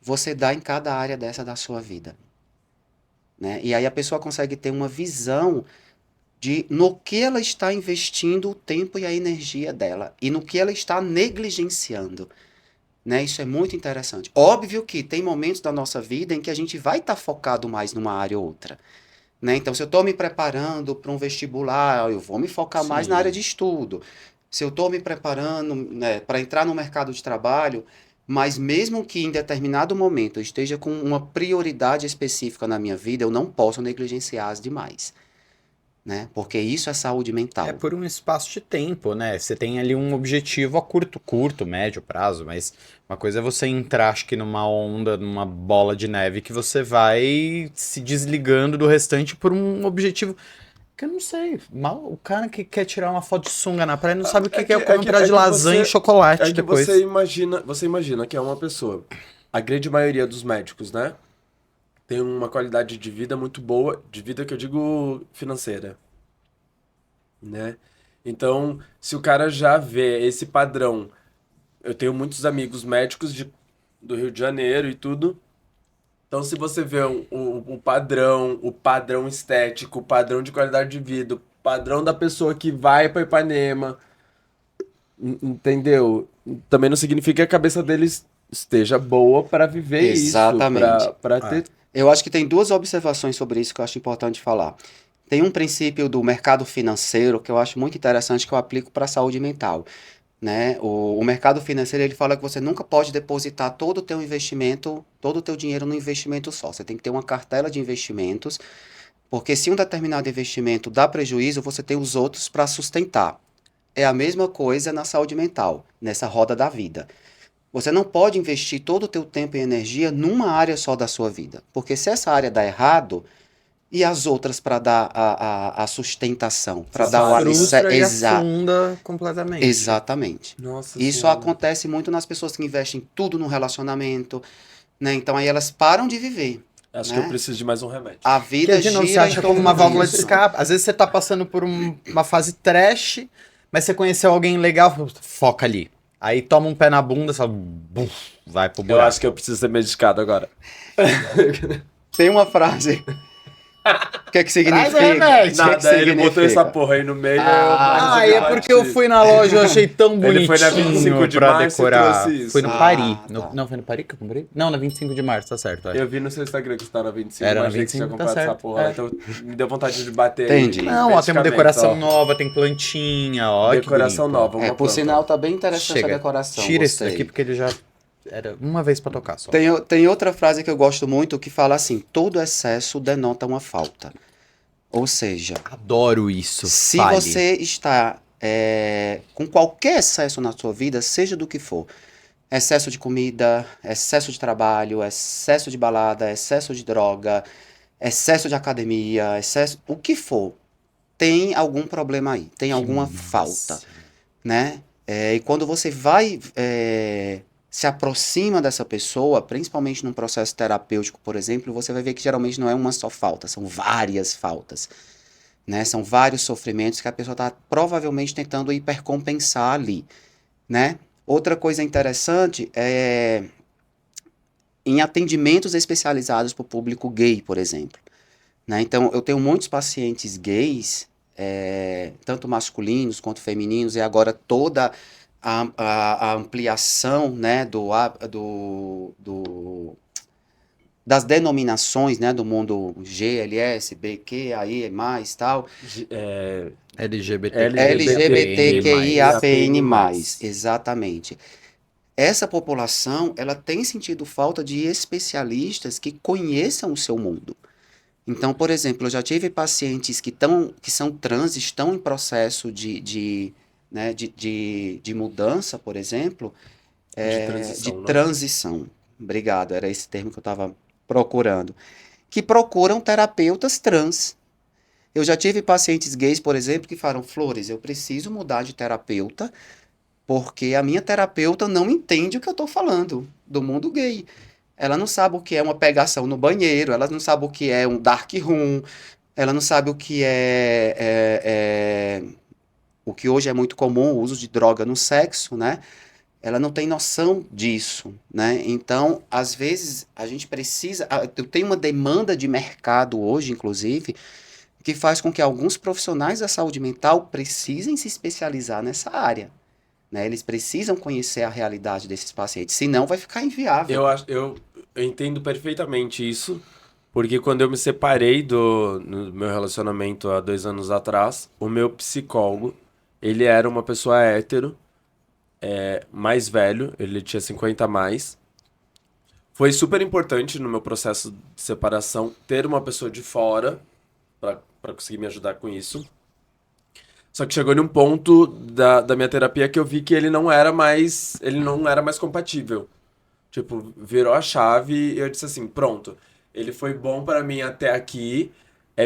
você dá em cada área dessa da sua vida. Né? E aí a pessoa consegue ter uma visão de no que ela está investindo o tempo e a energia dela e no que ela está negligenciando. Né? Isso é muito interessante. Óbvio que tem momentos da nossa vida em que a gente vai estar focado mais numa área ou outra. Né? Então, se eu estou me preparando para um vestibular, eu vou me focar mais na área Sim. de estudo. Se eu estou me preparando, né, para entrar no mercado de trabalho, mas mesmo que em determinado momento eu esteja com uma prioridade específica na minha vida, eu não posso negligenciar as demais. né? Porque isso é saúde mental. É por um espaço de tempo, né? Você tem ali um objetivo a curto, médio prazo, mas uma coisa é você entrar, acho que numa onda, numa bola de neve, que você vai se desligando do restante por um objetivo que eu não sei. Mal, o cara que quer tirar uma foto de sunga na praia não sabe o que é comprar de lasanha e chocolate É que depois. você imagina que é uma pessoa. A grande maioria dos médicos, né? Tem uma qualidade de vida muito boa, de vida que eu digo financeira, né? Então, se o cara já vê esse padrão, eu tenho muitos amigos médicos do Rio de Janeiro e tudo. Então, se você vê o padrão estético, o padrão de qualidade de vida, o padrão da pessoa que vai para Ipanema, entendeu? Também não significa que a cabeça deles esteja boa para viver Exatamente. isso, para ter. Eu acho que tem duas observações sobre isso que eu acho importante falar. Tem um princípio do mercado financeiro que eu acho muito interessante que eu aplico para a saúde mental, né? O mercado financeiro ele fala que você nunca pode depositar todo o teu investimento, todo o teu dinheiro no investimento só. Você tem que ter uma cartela de investimentos, porque se um determinado investimento dá prejuízo, você tem os outros para sustentar. É a mesma coisa na saúde mental, nessa roda da vida. Você não pode investir todo o teu tempo e energia numa área só da sua vida, porque se essa área dá errado, e as outras para dar a sustentação, para dar o Frustra e alicerce. afunda completamente. Exatamente. Nossa Isso Senhora. acontece muito nas pessoas que investem tudo no relacionamento, né? Então aí elas param de viver. Acho né? que eu preciso de mais um remédio. A Que vida de novo você gira acha em como torno uma válvula de disso. escape. Às vezes você tá passando por uma fase trash, mas você conheceu alguém legal, foca ali. Aí toma um pé na bunda, só buf, vai pro Eu buraco. acho que eu preciso ser medicado agora. Tem uma frase. O que é que significa? Traz o remédio. O que é que Nada, ele botou significa? essa porra aí no meio. Ah, é porque eu fui na loja, eu achei tão bonitinho Ele foi na 25 de pra março e decorar. trouxe isso. Fui no Ah, Paris. tá. Não, foi no Paris que eu comprei? Não, na 25 de março, tá certo. Eu vi no seu Instagram que você tá na 25, Era na mas achei que você tinha 25, tá comprado essa certo. porra. É. Então me deu vontade de bater Entendi. aí. Não, ó, tem uma medicamento, decoração ó. nova, tem plantinha, ó. que Decoração bonito, ó. nova, uma Por planta. sinal, tá bem interessante Chega, a decoração. tira esse gostei. daqui porque ele já era uma vez pra tocar só. Tem outra frase que eu gosto muito que fala assim: todo excesso denota uma falta. Ou seja, Adoro isso. se fale. você está com qualquer excesso na sua vida, seja do que for, excesso de comida, excesso de trabalho, excesso de balada, excesso de droga, excesso de academia, excesso, o que for, tem algum problema aí, tem alguma falta, né? E quando você vai se aproxima dessa pessoa, principalmente num processo terapêutico, por exemplo, você vai ver que geralmente não é uma só falta, são várias faltas, né? São vários sofrimentos que a pessoa está provavelmente tentando hipercompensar ali, né? Outra coisa interessante é em atendimentos especializados para o público gay, por exemplo, né? Então, eu tenho muitos pacientes gays, tanto masculinos quanto femininos, e agora toda a ampliação, né, das denominações, né, do mundo GLS, BQ, aí mais tal, LGBTQIAPN+, exatamente. Essa população, ela tem sentido falta de especialistas que conheçam o seu mundo. Então, por exemplo, eu já tive pacientes que são trans, estão em processo de mudança, por exemplo, de transição. Obrigado, era esse termo que eu estava procurando. Que procuram terapeutas trans. Eu já tive pacientes gays, por exemplo, que falam: Flores, eu preciso mudar de terapeuta porque a minha terapeuta não entende o que eu estou falando do mundo gay. Ela não sabe o que é uma pegação no banheiro, ela não sabe o que é um dark room, ela não sabe o que o que hoje é muito comum, o uso de droga no sexo, né? Ela não tem noção disso, né? Então, às vezes, a gente precisa... Eu tenho uma demanda de mercado hoje, inclusive, que faz com que alguns profissionais da saúde mental precisem se especializar nessa área, né? Eles precisam conhecer a realidade desses pacientes, senão vai ficar inviável. Eu entendo perfeitamente isso, porque quando eu me separei no meu relacionamento há 2 anos atrás, o meu psicólogo, ele era uma pessoa hétero, mais velho, ele tinha 50 a mais. Foi super importante no meu processo de separação ter uma pessoa de fora pra conseguir me ajudar com isso. Só que chegou num ponto da minha terapia que eu vi que ele não era mais compatível. Tipo, virou a chave e eu disse assim, pronto, ele foi bom pra mim até aqui,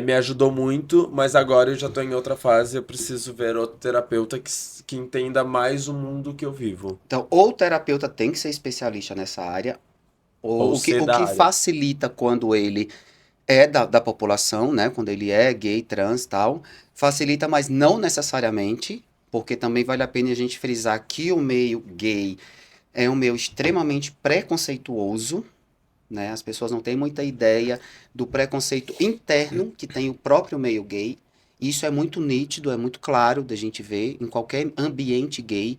me ajudou muito, mas agora eu já tô em outra fase, eu preciso ver outro terapeuta que entenda mais o mundo que eu vivo. Então, ou o terapeuta tem que ser especialista nessa área, Ou ou ser o da que área. facilita quando ele é da população, né? Quando ele é gay, trans, tal, facilita, mas não necessariamente, porque também vale a pena a gente frisar que o meio gay é um meio extremamente preconceituoso, né? As pessoas não têm muita ideia do preconceito interno que tem o próprio meio gay. Isso é muito nítido, é muito claro da gente ver em qualquer ambiente gay,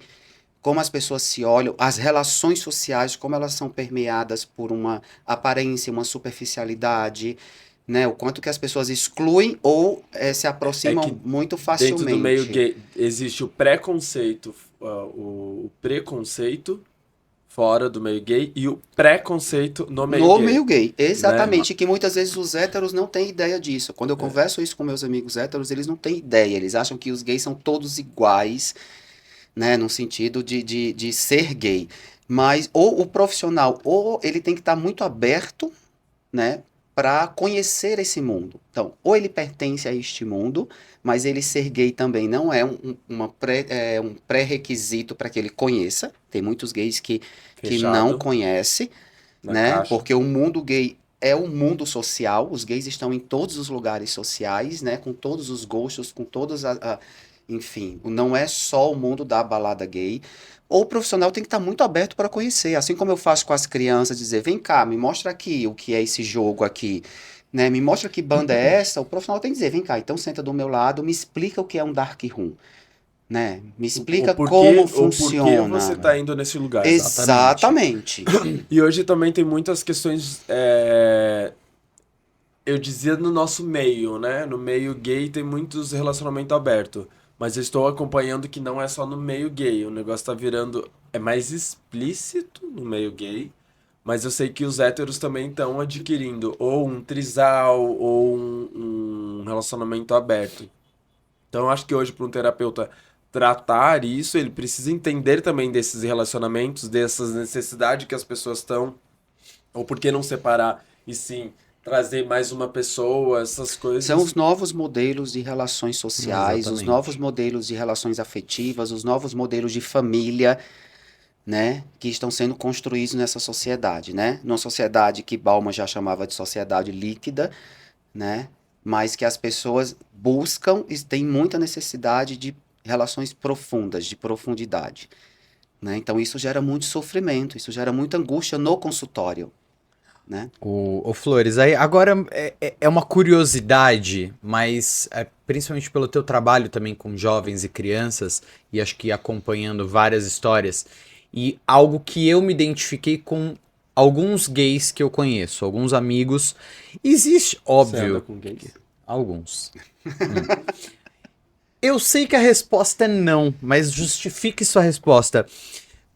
como as pessoas se olham, as relações sociais, como elas são permeadas por uma aparência, uma superficialidade, né? O quanto que as pessoas excluem ou se É que aproximam muito dentro do meio facilmente. gay existe o preconceito, o preconceito fora do meio gay e o preconceito no meio No gay, meio gay, né? exatamente, que muitas vezes os héteros não têm ideia disso. Quando eu converso isso com meus amigos héteros, eles não têm ideia, eles acham que os gays são todos iguais, né, no sentido de ser gay. Mas ou o profissional, ou ele tem que estar muito aberto, né, para conhecer esse mundo. Então, ou ele pertence a este mundo, mas ele ser gay também não é um pré-requisito para que ele conheça. Tem muitos gays que não Fechado conhecem, na né, caixa. porque o mundo gay é um mundo social, os gays estão em todos os lugares sociais, né, com todos os gostos, com todas enfim, não é só o mundo da balada gay. Ou o profissional tem que estar muito aberto para conhecer, assim como eu faço com as crianças, dizer, vem cá, me mostra aqui o que é esse jogo aqui, né? Me mostra que banda é essa. O profissional tem que dizer, vem cá, então senta do meu lado, me explica o que é um dark room, né? Me explica como O porquê você funciona. tá indo nesse lugar. Exatamente. Exatamente. E hoje também tem muitas questões, eu dizia no nosso meio, né? No meio gay tem muitos relacionamento aberto. Mas eu estou acompanhando que não é só no meio gay. O negócio tá virando. É mais explícito no meio gay. Mas eu sei que os héteros também estão adquirindo ou um trisal ou um relacionamento aberto. Então eu acho que hoje, para um terapeuta tratar isso, ele precisa entender também desses relacionamentos, dessas necessidades que as pessoas estão, ou por que não separar e sim trazer mais uma pessoa, essas São coisas. os novos modelos de relações sociais, os novos Exatamente. modelos de relações afetivas, os novos modelos de família, né, que estão sendo construídos nessa sociedade, né? Numa sociedade que Bauman já chamava de sociedade líquida, né? Mas que as pessoas buscam e têm muita necessidade de relações profundas, de profundidade, né? Então isso gera muito sofrimento, isso gera muita angústia no consultório, né? O Flores, aí agora é uma curiosidade, mas principalmente pelo teu trabalho também com jovens e crianças, e acho que acompanhando várias histórias, e algo que eu me identifiquei com alguns gays que eu conheço, alguns amigos. Existe, Você anda óbvio, com gays? alguns. Eu sei que a resposta é não, mas justifique sua resposta.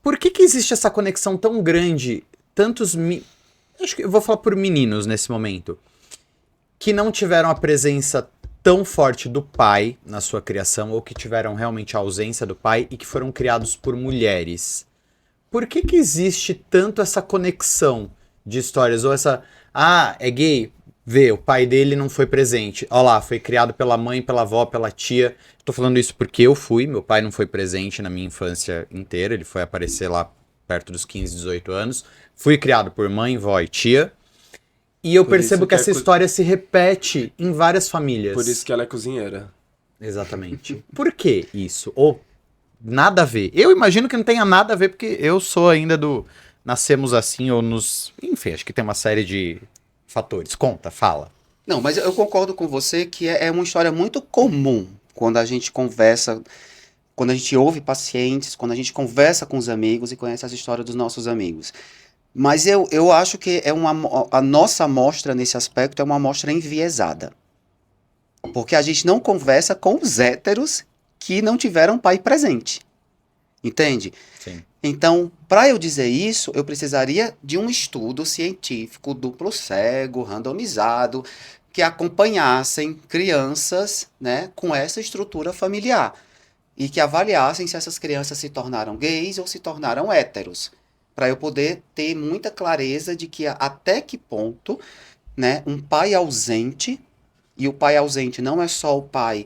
Por que existe essa conexão tão grande? Tantos. Acho que eu vou falar por meninos nesse momento. Que não tiveram a presença tão forte do pai na sua criação, ou que tiveram realmente a ausência do pai e que foram criados por mulheres. Por que existe tanto essa conexão de histórias? Ou essa. Ah, é gay? Vê, o pai dele não foi presente. Olha lá, foi criado pela mãe, pela avó, pela tia. Tô falando isso porque eu fui, meu pai não foi presente na minha infância inteira, ele foi aparecer lá perto dos 15, 18 anos. Fui criado por mãe, vó e tia. E eu Por isso percebo que que essa história se repete em várias por isso famílias. que ela é cozinheira. Exatamente. Por que isso? Ou nada a ver? Eu imagino que não tenha nada a ver, porque eu sou ainda do nascemos assim ou nos. Enfim, acho que tem uma série de fatores. Conta, fala. Não, mas eu concordo com você que é uma história muito comum quando a gente conversa, quando a gente ouve pacientes, quando a gente conversa com os amigos e conhece as histórias dos nossos amigos. Mas eu acho que a nossa amostra nesse aspecto é uma amostra enviesada. Porque a gente não conversa com os héteros que não tiveram pai presente. Entende? Sim. Então, para eu dizer isso, eu precisaria de um estudo científico duplo cego, randomizado, que acompanhassem crianças, né, com essa estrutura familiar e que avaliassem se essas crianças se tornaram gays ou se tornaram héteros, para eu poder ter muita clareza de que até que ponto, né, um pai ausente, e o pai ausente não é só o pai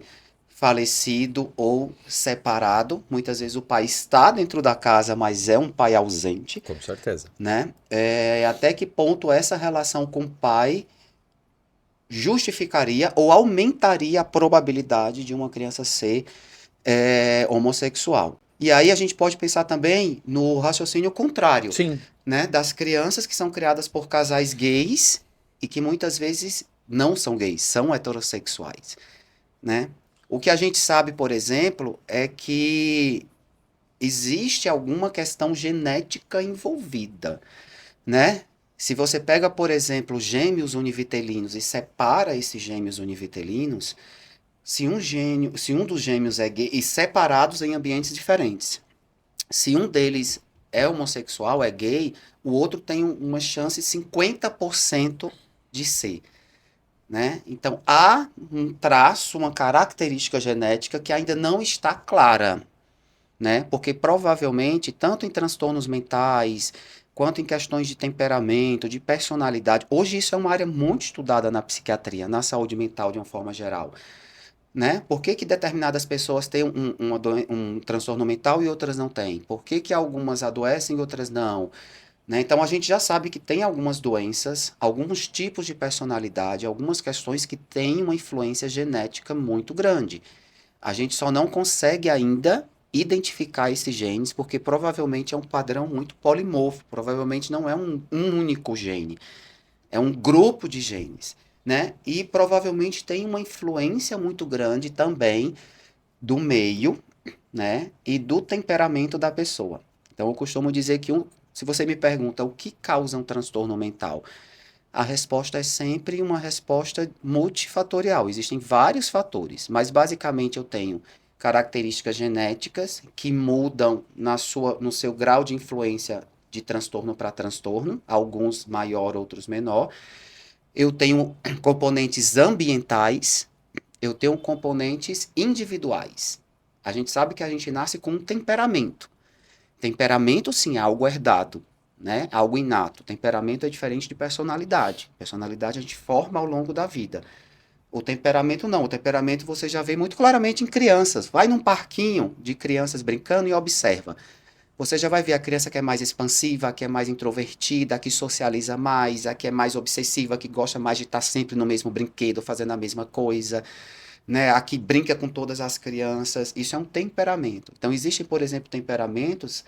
falecido ou separado, muitas vezes o pai está dentro da casa, mas é um pai ausente, Com certeza. né? Até que ponto essa relação com o pai justificaria ou aumentaria a probabilidade de uma criança ser homossexual. E aí a gente pode pensar também no raciocínio contrário, Sim. né? Das crianças que são criadas por casais gays e que muitas vezes não são gays, são heterossexuais, né? O que a gente sabe, por exemplo, é que existe alguma questão genética envolvida, né? Se você pega, por exemplo, gêmeos univitelinos e separa esses gêmeos univitelinos, se um dos gêmeos é gay, e separados em ambientes diferentes, se um deles é homossexual, é gay, o outro tem uma chance 50% de ser, né? Então, há um traço, uma característica genética que ainda não está clara, né? Porque provavelmente, tanto em transtornos mentais, quanto em questões de temperamento, de personalidade, hoje isso é uma área muito estudada na psiquiatria, na saúde mental de uma forma geral, né? Por que que determinadas pessoas têm um transtorno mental e outras não têm? Por que que algumas adoecem e outras não? Né? Então a gente já sabe que tem algumas doenças, alguns tipos de personalidade, algumas questões que têm uma influência genética muito grande. A gente só não consegue ainda identificar esses genes porque provavelmente é um padrão muito polimorfo, provavelmente não é um único gene, é um grupo de genes, né? E provavelmente tem uma influência muito grande também do meio, né? E do temperamento da pessoa. Então eu costumo dizer que se você me pergunta o que causa um transtorno mental, a resposta é sempre uma resposta multifatorial. Existem vários fatores, mas basicamente eu tenho características genéticas que mudam no seu grau de influência de transtorno para transtorno, alguns maior, outros menor. Eu tenho componentes ambientais, eu tenho componentes individuais. A gente sabe que a gente nasce com um temperamento. Temperamento, sim, é algo herdado, né? Algo inato. Temperamento é diferente de personalidade. Personalidade a gente forma ao longo da vida. O temperamento não. O temperamento você já vê muito claramente em crianças. Vai num parquinho de crianças brincando e observa. Você já vai ver a criança que é mais expansiva, a que é mais introvertida, a que socializa mais, a que é mais obsessiva, a que gosta mais de estar sempre no mesmo brinquedo, fazendo a mesma coisa, né? A que brinca com todas as crianças. Isso é um temperamento. Então, existem, por exemplo, temperamentos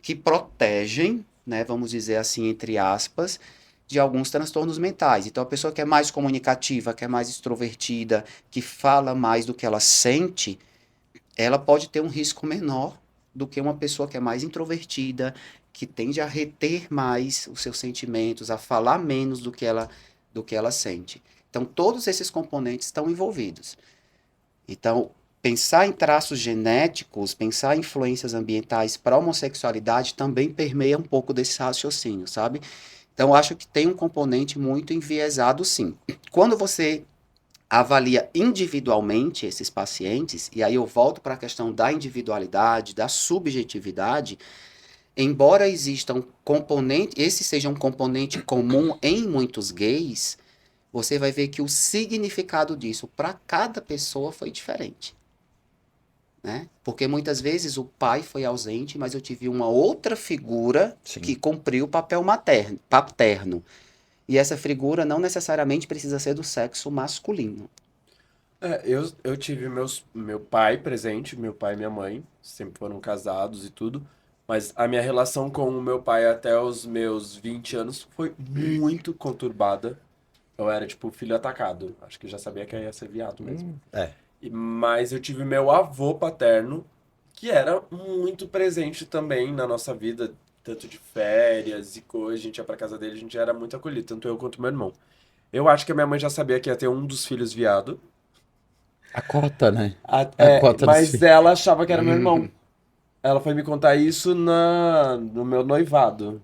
que protegem, né, vamos dizer assim, entre aspas, de alguns transtornos mentais. Então, a pessoa que é mais comunicativa, que é mais extrovertida, que fala mais do que ela sente, ela pode ter um risco menor do que uma pessoa que é mais introvertida, que tende a reter mais os seus sentimentos, a falar menos do que ela sente. Então, todos esses componentes estão envolvidos. Então, pensar em traços genéticos, pensar em influências ambientais para a homossexualidade também permeia um pouco desse raciocínio, sabe? Então, eu acho que tem um componente muito enviesado, sim. Quando você avalia individualmente esses pacientes, e aí eu volto para a questão da individualidade, da subjetividade, embora exista um componente, esse seja um componente comum em muitos gays, você vai ver que o significado disso para cada pessoa foi diferente, né? Porque muitas vezes o pai foi ausente, mas eu tive uma outra figura Sim. que cumpriu o papel paterno. E essa figura não necessariamente precisa ser do sexo masculino. Eu tive meu pai presente, meu pai e minha mãe, sempre foram casados e tudo, mas a minha relação com o meu pai até os meus 20 anos foi muito conturbada. Eu era, tipo, filho atacado. Acho que já sabia que eu ia ser viado mesmo. É. Mas eu tive meu avô paterno, que era muito presente também na nossa vida, tanto de férias e coisas. A gente ia pra casa dele, a gente era muito acolhido, tanto eu quanto meu irmão. Eu acho que a minha mãe já sabia que ia ter um dos filhos viado. A cota, né? A cota dos Mas filhos. ela achava que era meu irmão. Ela foi me contar isso no meu noivado.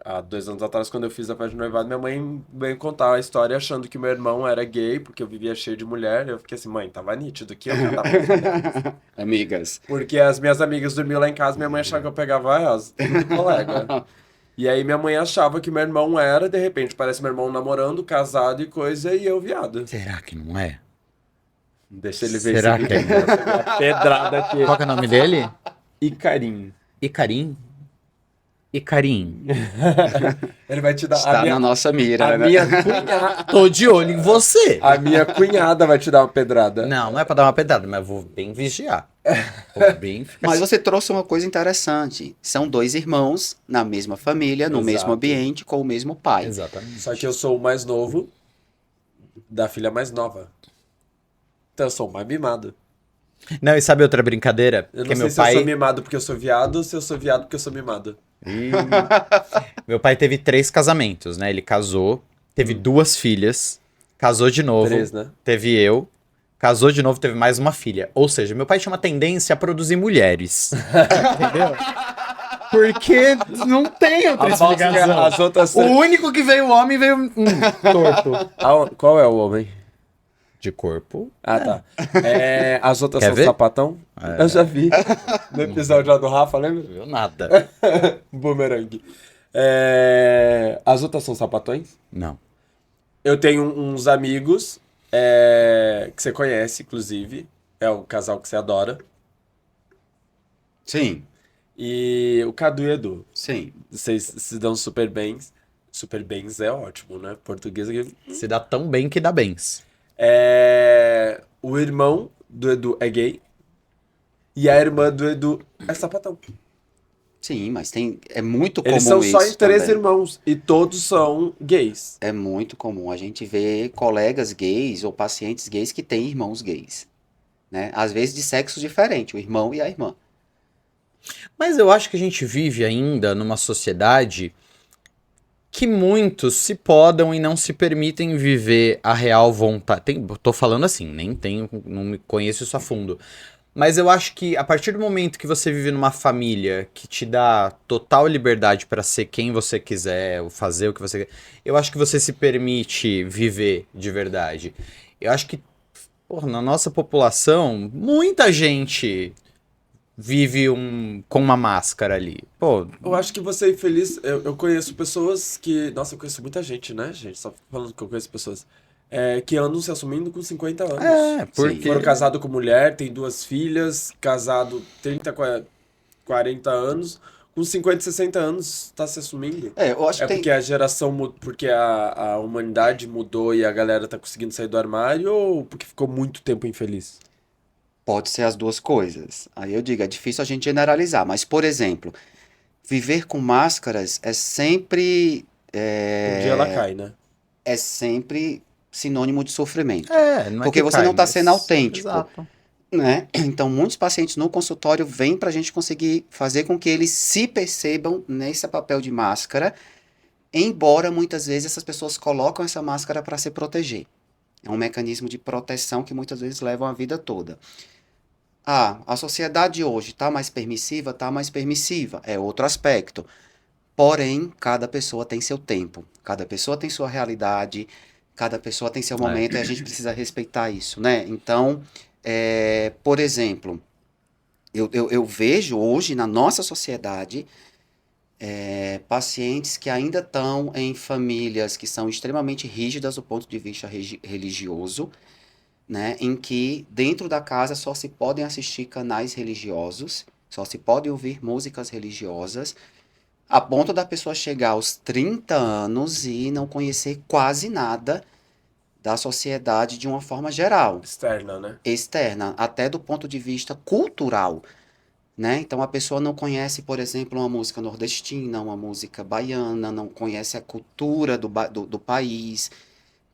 há 2 anos atrás, quando eu fiz a festa de noivado, minha mãe veio contar a história achando que meu irmão era gay, porque eu vivia cheio de mulher. Eu fiquei assim, mãe, tava nítido que eu que andava com as mulheres. Amigas. Porque as minhas amigas dormiam lá em casa, minha mãe achava que eu pegava elas, tudo colega. E aí minha mãe achava que meu irmão era, de repente, parece meu irmão namorando, casado e coisa, e eu viado. Será que não é? Deixa ele ver Será esse que é? vídeo. Pedrada aqui. Qual que é o nome dele? Icarim. Icarim? Icarim. Ele vai te dar. Está na nossa mira, a né? minha cunhada. Tô de olho em você. A minha cunhada vai te dar uma pedrada. Não, não é pra dar uma pedrada, mas eu vou bem vigiar. Vou bem ficar Mas você trouxe uma coisa interessante. São 2 irmãos na mesma família, no mesmo Exato. ambiente, com o mesmo pai. Exatamente. Só que eu sou o mais novo da filha mais nova. Então eu sou o mais mimado. Não, e sabe outra brincadeira? Eu Que não sei meu se eu sou pai, mimado porque eu sou viado ou se eu sou viado porque eu sou mimado. meu pai teve 3 casamentos, né? Ele casou, teve 2 filhas, casou de novo, 3, né? teve eu, casou de novo, teve mais uma filha. Ou seja, meu pai tinha uma tendência a produzir mulheres. Entendeu? Porque não tem outra Aposto que explicação. as outras. O único que veio homem veio torto. Qual é o homem? De corpo. Ah, tá. É, as outras Quer são ver? sapatão? Eu já vi. No episódio lá do Rafa, lembra? Não viu nada. Boomerang. É, as outras são sapatões? Não. Eu tenho uns amigos que você conhece, inclusive. É o casal que você adora. Sim, E o Cadu e o Edu. sim. Vocês se dão super bens. Super bens é ótimo, né? Português aqui. Se dá tão bem que dá bens. O irmão do Edu é gay. E a irmã do Edu é sapatão. Sim, mas é muito comum Eles são só em isso 3 também. irmãos. E todos são gays. É muito comum a gente ver colegas gays ou pacientes gays que têm irmãos gays, né? Às vezes de sexo diferente, o irmão e a irmã. Mas eu acho que a gente vive ainda numa sociedade que muitos se podam e não se permitem viver a real vontade. Tô falando assim, nem tenho, não me conheço isso a fundo. Mas eu acho que a partir do momento que você vive numa família que te dá total liberdade pra ser quem você quiser, ou fazer o que você quer, eu acho que você se permite viver de verdade. Eu acho que, porra, na nossa população, muita gente vive com uma máscara ali. Pô, Eu acho que você é infeliz. Eu conheço pessoas que. Nossa, eu conheço muita gente, né, gente? Só falando que eu conheço pessoas. Que andam se assumindo com 50 anos. porque... Foram casados com mulher, tem 2 filhas, casado 30, 40 anos, com 50, 60 anos tá se assumindo. Eu acho que tem... Porque a geração, porque a humanidade mudou e a galera tá conseguindo sair do armário ou porque ficou muito tempo infeliz? Pode ser as duas coisas. Aí eu digo, é difícil a gente generalizar, mas, por exemplo, viver com máscaras é sempre... Um dia ela cai, né? É sempre sinônimo de sofrimento. não é Porque que você cai, não está mas- sendo autêntico. Exato. Né? Então, muitos pacientes no consultório vêm para a gente conseguir fazer com que eles se percebam nesse papel de máscara, embora muitas vezes essas pessoas colocam essa máscara para se proteger. É um mecanismo de proteção que muitas vezes levam a vida toda. A sociedade hoje está mais permissiva? Está mais permissiva. É outro aspecto. Porém, cada pessoa tem seu tempo. Cada pessoa tem sua realidade. Cada pessoa tem seu momento e a gente precisa respeitar isso, né? Então, por exemplo, eu vejo hoje na nossa sociedade pacientes que ainda estão em famílias que são extremamente rígidas do ponto de vista religioso, né? Em que dentro da casa só se podem assistir canais religiosos, só se pode ouvir músicas religiosas, a ponto da pessoa chegar aos 30 anos e não conhecer quase nada da sociedade de uma forma geral, Externa, né? externa, até do ponto de vista cultural, né? Então a pessoa não conhece, por exemplo, uma música nordestina, uma música baiana, não conhece a cultura do país,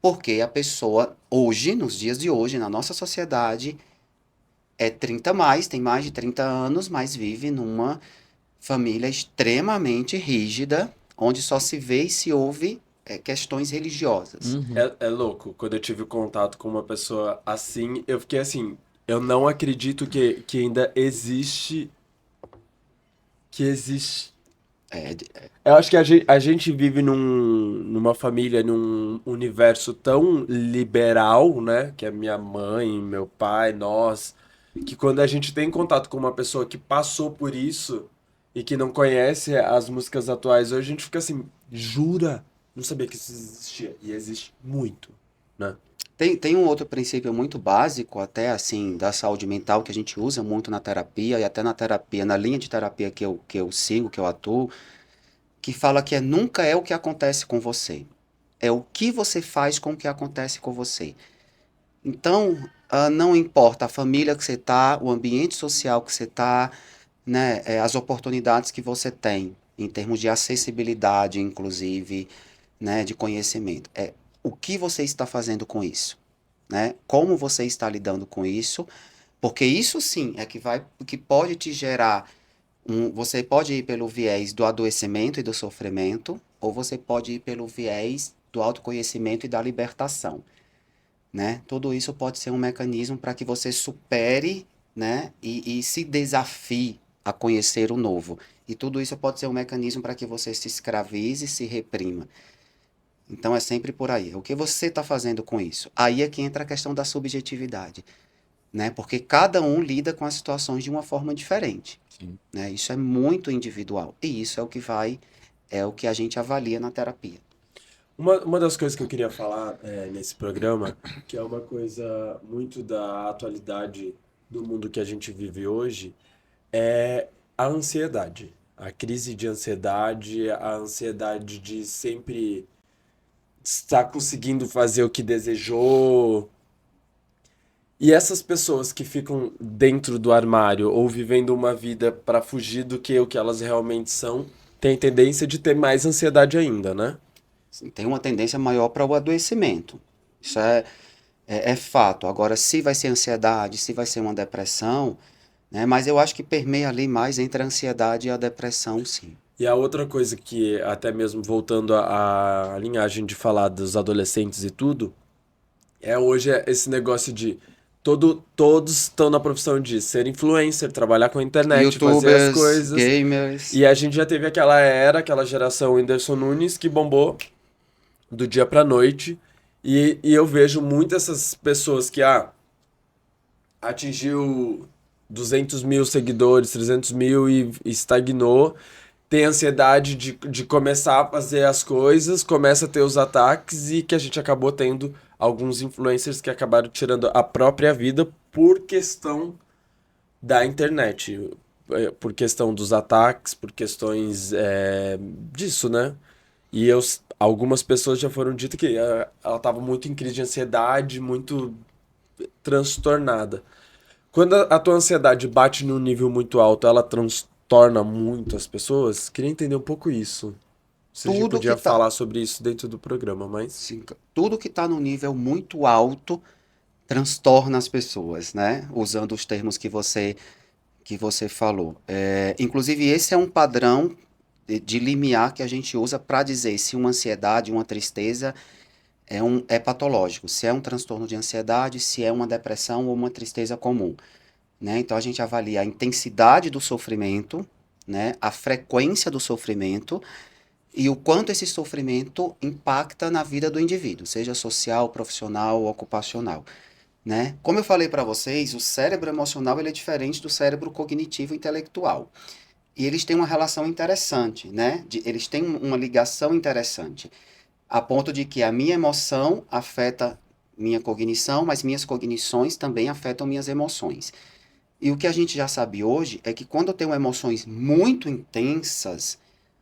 porque a pessoa hoje, nos dias de hoje, na nossa sociedade, é 30 mais, tem mais de 30 anos, mas vive numa família extremamente rígida, onde só se vê e se ouve questões religiosas. É louco. Quando eu tive contato com uma pessoa assim, eu fiquei assim, eu não acredito que ainda existe. Que existe. É, Eu acho que a gente vive numa família, num universo tão liberal, né? Que é minha mãe, meu pai, nós, que quando a gente tem contato com uma pessoa que passou por isso e que não conhece as músicas atuais hoje, a gente fica assim, jura? Não sabia que isso existia. E existe muito, né? tem um outro princípio muito básico, até assim, da saúde mental, que a gente usa muito na terapia, e até na terapia, na linha de terapia que eu sigo, que eu atuo, que fala que nunca é o que acontece com você, é o que você faz com o que acontece com você. Então, não importa a família que você está, o ambiente social que você está, né, as oportunidades que você tem, em termos de acessibilidade, inclusive, né, de conhecimento. É o que você está fazendo com isso, né? Como você está lidando com isso, porque isso sim é que pode te gerar você pode ir pelo viés do adoecimento e do sofrimento, ou você pode ir pelo viés do autoconhecimento e da libertação, né? Tudo isso pode ser um mecanismo para que você supere, né, e se desafie a conhecer o novo. E tudo isso pode ser um mecanismo para que você se escravize e se reprima. Então é sempre por aí. O que você está fazendo com isso? Aí é que entra a questão da subjetividade, né? Porque cada um lida com as situações de uma forma diferente, Sim. né? Isso é muito individual. E isso é o que a gente avalia na terapia. Uma das coisas que eu queria falar nesse programa, que é uma coisa muito da atualidade do mundo que a gente vive hoje, é a ansiedade. A crise de ansiedade, a ansiedade de sempre estar conseguindo fazer o que desejou. E essas pessoas que ficam dentro do armário ou vivendo uma vida para fugir do que o que elas realmente são, têm tendência de ter mais ansiedade ainda, né? Assim, tem uma tendência maior para o adoecimento. Isso é fato. Agora, se vai ser ansiedade, se vai ser uma depressão, né? Mas eu acho que permeia ali mais entre a ansiedade e a depressão, sim. E a outra coisa que, até mesmo voltando à linhagem de falar dos adolescentes e tudo, é hoje esse negócio de todos estão na profissão de ser influencer, trabalhar com a internet, fazer as YouTubers, coisas. gamers. E a gente já teve aquela era, aquela geração Whindersson Nunes que bombou do dia pra noite. E eu vejo muitas essas pessoas que, atingiu 200 mil seguidores, 300 mil e estagnou. Tem ansiedade de começar a fazer as coisas, começa a ter os ataques e que a gente acabou tendo alguns influencers que acabaram tirando a própria vida por questão da internet, por questão dos ataques, por questões disso, né? E algumas pessoas já foram dito que ela estava muito em crise de ansiedade, muito transtornada. Quando a tua ansiedade bate num nível muito alto, ela transtorna muito as pessoas? Queria entender um pouco isso. Se a gente Tudo que podia tá, falar sobre isso dentro do programa, mas. sim, tudo que tá no nível muito alto transtorna as pessoas, né? Usando os termos que você falou. Inclusive, esse é um padrão de limiar que a gente usa para dizer se uma ansiedade, uma tristeza é patológico, se é um transtorno de ansiedade, se é uma depressão ou uma tristeza comum, né? Então a gente avalia a intensidade do sofrimento, né? A frequência do sofrimento e o quanto esse sofrimento impacta na vida do indivíduo, seja social, profissional ou ocupacional, né? Como eu falei para vocês, o cérebro emocional ele é diferente do cérebro cognitivo intelectual. E eles têm uma relação interessante, né? Eles têm uma ligação interessante, a ponto de que a minha emoção afeta minha cognição, mas minhas cognições também afetam minhas emoções. E o que a gente já sabe hoje é que quando eu tenho emoções muito intensas,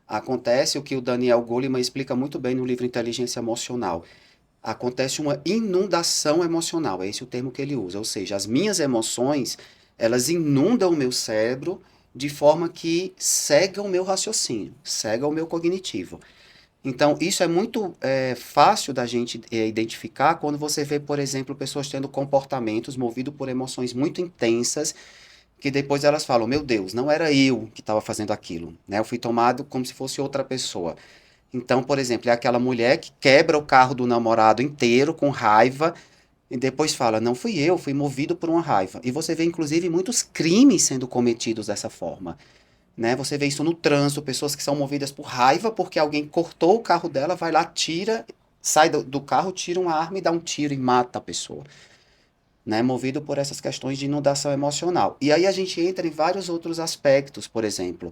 acontece o que o Daniel Goleman explica muito bem no livro Inteligência Emocional. Acontece uma inundação emocional, é esse o termo que ele usa. Ou seja, as minhas emoções, elas inundam o meu cérebro de forma que cega o meu raciocínio, cega o meu cognitivo. Então, isso é muito fácil da gente identificar quando você vê, por exemplo, pessoas tendo comportamentos movidos por emoções muito intensas, que depois elas falam, meu Deus, não era eu que estava fazendo aquilo, né? Eu fui tomado como se fosse outra pessoa. Então, por exemplo, é aquela mulher que quebra o carro do namorado inteiro com raiva e depois fala, não fui eu, fui movido por uma raiva. E você vê, inclusive, muitos crimes sendo cometidos dessa forma, né? Você vê isso no trânsito, pessoas que são movidas por raiva porque alguém cortou o carro dela, vai lá, tira, sai do carro, tira uma arma e dá um tiro e mata a pessoa, né? Movido por essas questões de inundação emocional. E aí a gente entra em vários outros aspectos, por exemplo,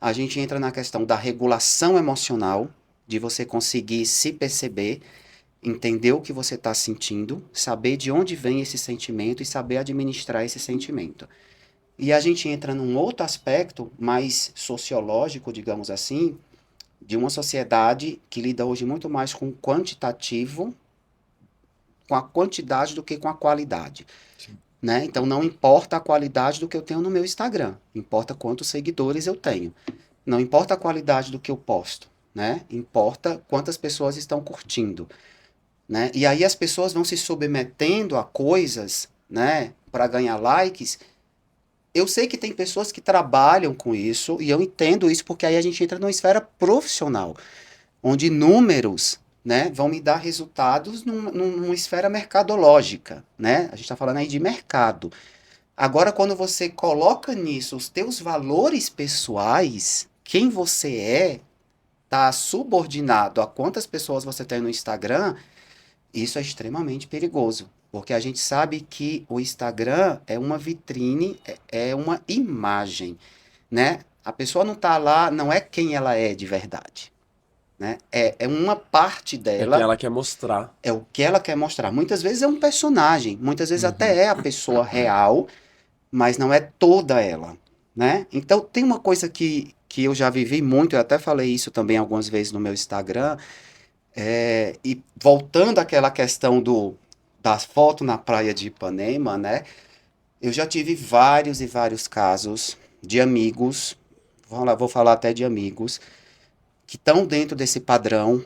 a gente entra na questão da regulação emocional, de você conseguir se perceber, entender o que você está sentindo, saber de onde vem esse sentimento e saber administrar esse sentimento. E a gente entra num outro aspecto mais sociológico, digamos assim, de uma sociedade que lida hoje muito mais com o quantitativo, com a quantidade do que com a qualidade. Sim. Né? Então não importa a qualidade do que eu tenho no meu Instagram, importa quantos seguidores eu tenho. Não importa a qualidade do que eu posto, né? Importa quantas pessoas estão curtindo, né? E aí as pessoas vão se submetendo a coisas, né, para ganhar likes. Eu sei que tem pessoas que trabalham com isso, e eu entendo isso porque aí a gente entra numa esfera profissional, onde números, né, vão me dar resultados numa esfera mercadológica, né? A gente está falando aí de mercado. Agora, quando você coloca nisso os teus valores pessoais, quem você é, está subordinado a quantas pessoas você tem no Instagram, isso é extremamente perigoso. Porque a gente sabe que o Instagram é uma vitrine, é uma imagem, né? A pessoa não está lá, não é quem ela é de verdade, né? É uma parte É que dela, ela quer mostrar. é o que ela quer mostrar. Muitas vezes é um personagem, muitas vezes Uhum. até é a pessoa real, mas não é toda ela, né? Então tem uma coisa que eu já vivi muito, eu até falei isso também algumas vezes no meu Instagram, e voltando àquela questão das fotos na praia de Ipanema, né? Eu já tive vários e vários casos de amigos, vou falar até de amigos, que estão dentro desse padrão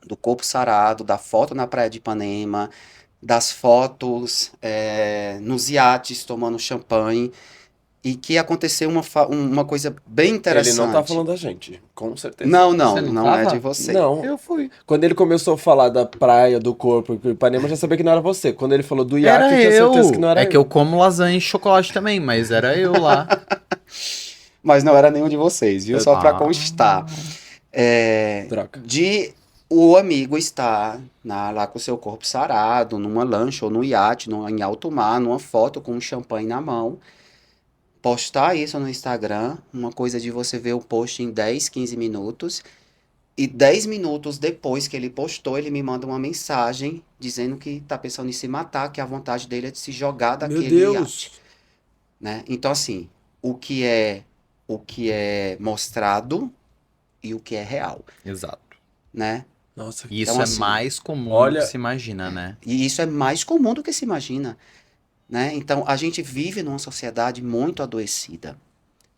do corpo sarado, da foto na praia de Ipanema, das fotos nos iates tomando champanhe, e que aconteceu uma coisa bem Ele interessante. não tá falando da gente, com certeza. Não, Você não, não não é tava? de você. Não. Eu fui. Quando ele começou a falar da praia, do corpo e Ipanema, eu já sabia que não era você. Quando ele falou do iate, Era eu tinha certeza que não era É que eu como lasanha e chocolate também, mas era eu lá. Mas não era nenhum de vocês, viu? Só para constar. Troca. De o amigo estar lá com o seu corpo sarado, numa lancha ou no iate, em alto mar, numa foto com um champanhe na mão, postar isso no Instagram, uma coisa de você ver o post em 10, 15 minutos, e 10 minutos depois que ele postou, ele me manda uma mensagem dizendo que tá pensando em se matar, que a vontade dele é de se jogar Meu daquele Deus. iate, né? Então, assim, o que é mostrado e o que é real, Exato. né? Nossa, E isso Então, é assim, mais comum olha- do que se imagina, né? E isso é mais comum do que se imagina, né? Então, a gente vive numa sociedade muito adoecida.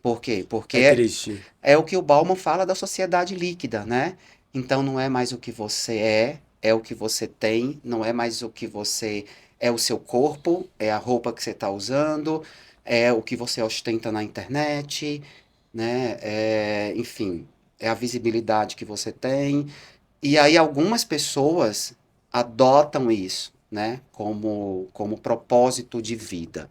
Por quê? Porque é triste. é o que o Bauman fala da sociedade líquida, né? Então, não é mais o que você é o que você tem, não é mais o que você é, o seu corpo, é a roupa que você está usando, é o que você ostenta na internet, né? Enfim, é a visibilidade que você tem. E aí algumas pessoas adotam isso, né, como propósito de vida.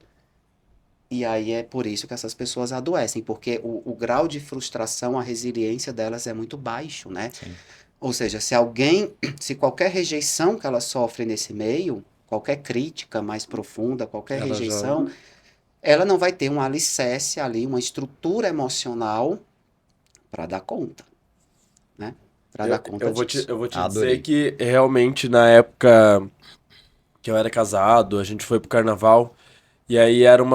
E aí é por isso que essas pessoas adoecem, porque o grau de frustração, a resiliência delas é muito baixo, né? Sim. Ou seja, se qualquer rejeição que ela sofre nesse meio, qualquer crítica mais profunda, qualquer Ela já- rejeição, ela não vai ter um alicerce ali, uma estrutura emocional para dar conta, né? Para dar conta disso. Eu vou te Adorei. dizer que realmente na época que eu era casado, a gente foi pro carnaval e aí era um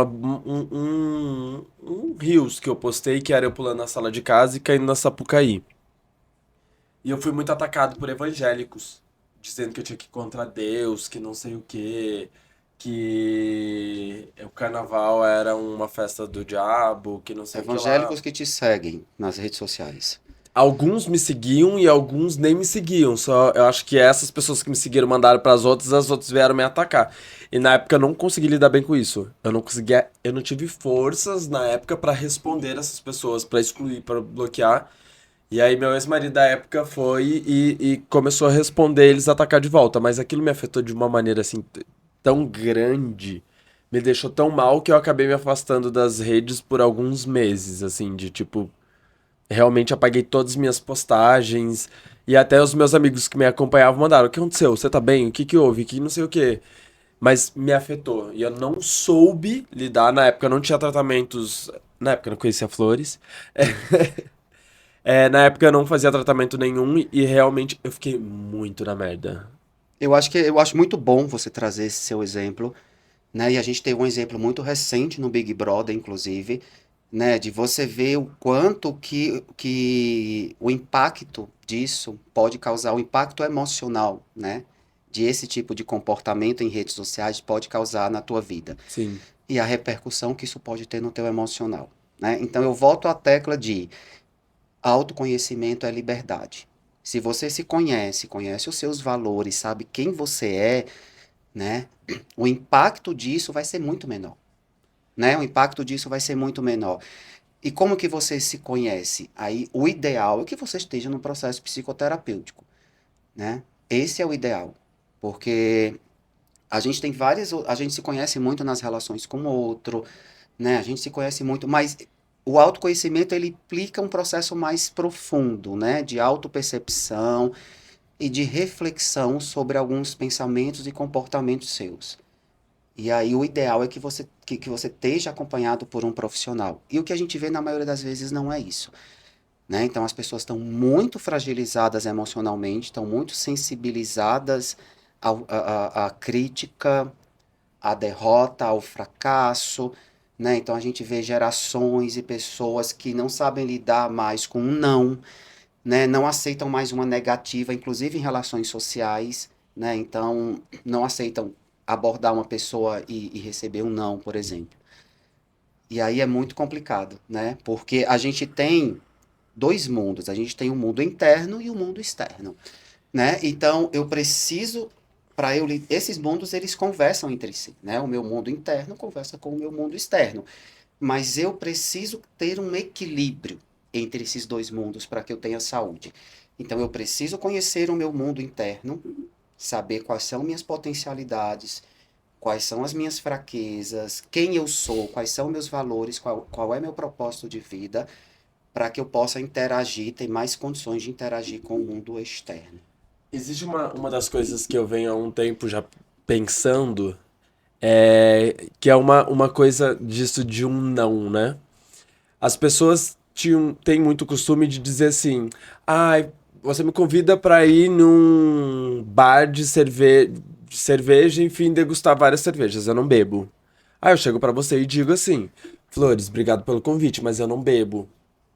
Reels que eu postei que era eu pulando na sala de casa e caindo na Sapucaí. E eu fui muito atacado por evangélicos, dizendo que eu tinha que ir contra Deus, que não sei o quê, que o carnaval era uma festa do diabo, que não sei o que lá. Evangélicos que te seguem nas redes sociais. Alguns me seguiam e alguns nem me seguiam. Só eu acho que essas pessoas que me seguiram mandaram para as outras vieram me atacar. E na época eu não consegui lidar bem com isso. Eu não tive forças na época para responder essas pessoas, para excluir, para bloquear. E aí meu ex-marido da época foi e começou a responder eles, atacar de volta. Mas aquilo me afetou de uma maneira assim tão grande, me deixou tão mal que eu acabei me afastando das redes por alguns meses, assim, de tipo, realmente apaguei todas as minhas postagens e até os meus amigos que me acompanhavam mandaram: "O que aconteceu? Você tá bem? O que que houve? Que não sei o quê". Mas me afetou e eu não soube lidar. Na época eu não tinha tratamentos, na época eu não conhecia flores. Na época eu não fazia tratamento nenhum e realmente eu fiquei muito na merda. Eu acho muito bom você trazer esse seu exemplo, né? E a gente teve um exemplo muito recente no Big Brother, inclusive, né? De você ver o quanto que o impacto disso pode causar, o impacto emocional, né? De esse tipo de comportamento em redes sociais pode causar na tua vida. Sim. E a repercussão que isso pode ter no teu emocional, né? Então eu volto à tecla de autoconhecimento é liberdade. Se você se conhece, conhece os seus valores, sabe quem você é, né? O impacto disso vai ser muito menor, né? O impacto disso vai ser muito menor. E como que você se conhece? Aí o ideal é que você esteja no processo psicoterapêutico, né? Esse é o ideal, porque a gente se conhece muito nas relações com o outro, né? A gente se conhece muito, mas o autoconhecimento ele implica um processo mais profundo, né? De autopercepção e de reflexão sobre alguns pensamentos e comportamentos seus. E aí o ideal é que você esteja acompanhado por um profissional. E o que a gente vê na maioria das vezes não é isso, né? Então as pessoas estão muito fragilizadas emocionalmente, estão muito sensibilizadas à crítica, à derrota, ao fracasso, né? Então a gente vê gerações e pessoas que não sabem lidar mais com um não, né? Não aceitam mais uma negativa, inclusive em relações sociais, né? Então não aceitam abordar uma pessoa e receber um não, por exemplo. E aí é muito complicado, né? Porque a gente tem dois mundos, a gente tem o mundo interno e o mundo externo, né? Então eu preciso esses mundos eles conversam entre si, né? O meu mundo interno conversa com o meu mundo externo, mas eu preciso ter um equilíbrio entre esses dois mundos para que eu tenha saúde. Então eu preciso conhecer o meu mundo interno, saber quais são minhas potencialidades, quais são as minhas fraquezas, quem eu sou, quais são meus valores, qual é meu propósito de vida, para que eu possa interagir, ter mais condições de interagir com o mundo externo. Existe uma das coisas que eu venho há um tempo já pensando, que é uma coisa disso de um não, né? As pessoas têm muito costume de dizer assim: ai, você me convida pra ir num bar de cerveja, enfim, degustar várias cervejas. Eu não bebo. Aí eu chego pra você e digo assim: Flores, obrigado pelo convite, mas eu não bebo.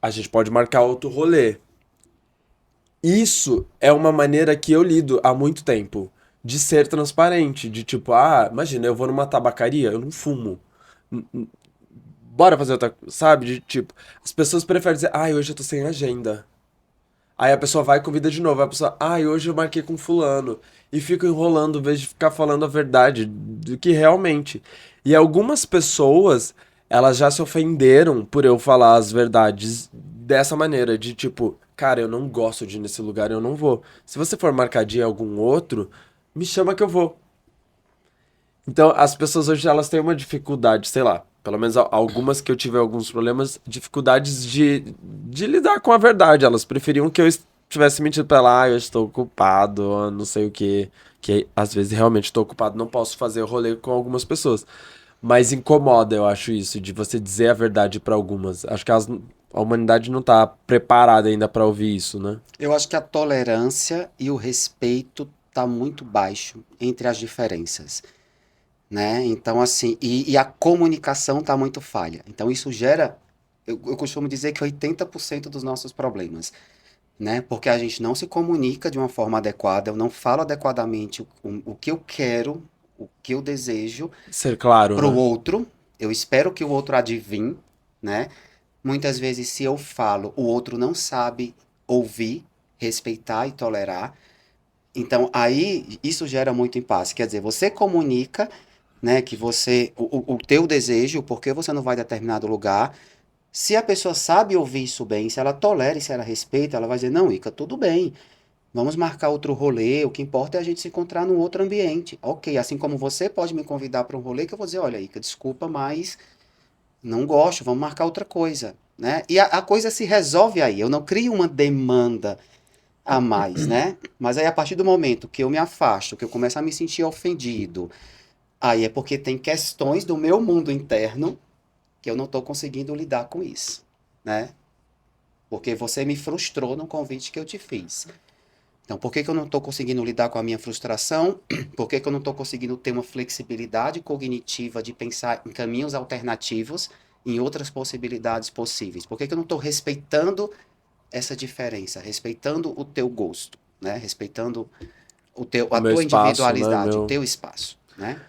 A gente pode marcar outro rolê. Isso é uma maneira que eu lido há muito tempo. De ser transparente. De tipo, imagina, eu vou numa tabacaria, eu não fumo. Bora fazer outra, sabe? De tipo, as pessoas preferem dizer, hoje eu tô sem agenda. Aí a pessoa vai e convida de novo. Aí a pessoa, hoje eu marquei com fulano. E fica enrolando, em vez de ficar falando a verdade do que realmente. E algumas pessoas, elas já se ofenderam por eu falar as verdades dessa maneira, de tipo, cara, eu não gosto de ir nesse lugar, eu não vou. Se você for marcar dia em algum outro, me chama que eu vou. Então, as pessoas hoje elas têm uma dificuldade, sei lá, pelo menos algumas que eu tive alguns problemas, dificuldades de lidar com a verdade. Elas preferiam que eu tivesse mentido pra ela, eu estou ocupado, não sei o quê. Que às vezes realmente estou ocupado, não posso fazer o rolê com algumas pessoas. Mas incomoda, eu acho isso, de você dizer a verdade pra algumas. Acho que a humanidade não tá preparada ainda pra ouvir isso, né? Eu acho que a tolerância e o respeito tá muito baixo entre as diferenças, né? Então, assim, e a comunicação tá muito falha. Então, isso gera, eu costumo dizer que 80% dos nossos problemas, né? Porque a gente não se comunica de uma forma adequada, eu não falo adequadamente o que eu quero, o que eu desejo Ser claro, para o né? outro, eu espero que o outro adivinhe, né? Muitas vezes, se eu falo, o outro não sabe ouvir, respeitar e tolerar. Então, aí, isso gera muito impasse. Quer dizer, você comunica, né, que o teu desejo, por que você não vai a determinado lugar. Se a pessoa sabe ouvir isso bem, se ela tolera e se ela respeita, ela vai dizer, não, Ica, tudo bem, Vamos marcar outro rolê, o que importa é a gente se encontrar num outro ambiente. Ok, assim como você pode me convidar para um rolê que eu vou dizer, olha, Ica, desculpa, mas não gosto, vamos marcar outra coisa, né? E a coisa se resolve aí, eu não crio uma demanda a mais, né? Mas aí a partir do momento que eu me afasto, que eu começo a me sentir ofendido, aí é porque tem questões do meu mundo interno que eu não estou conseguindo lidar com isso, né? Porque você me frustrou no convite que eu te fiz. Então, por que que eu não estou conseguindo lidar com a minha frustração? Por que que eu não estou conseguindo ter uma flexibilidade cognitiva de pensar em caminhos alternativos, em outras possibilidades possíveis? Por que que eu não estou respeitando essa diferença, respeitando o teu gosto, né? Respeitando O a meu tua espaço, né, individualidade, o meu... teu espaço, né?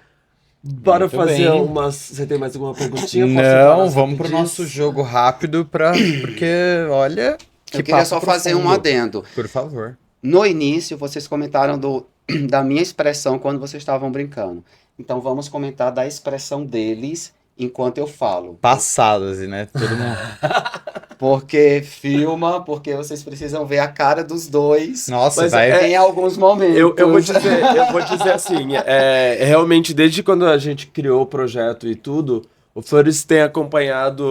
Bora Muito fazer bem. umas... Você tem mais alguma perguntinha? Posso entrar Não, nas vamos pro rapidinhas? nosso jogo rápido, porque, olha, que Eu queria papo só fazer um profundo. adendo. Por favor. No início, vocês comentaram da minha expressão quando vocês estavam brincando. Então, vamos comentar da expressão deles enquanto eu falo. Passadas, né? Todo mundo. Porque filma, porque vocês precisam ver a cara dos dois Nossa, Mas vai. em alguns momentos. eu vou dizer assim, realmente desde quando a gente criou o projeto e tudo, o Flores tem acompanhado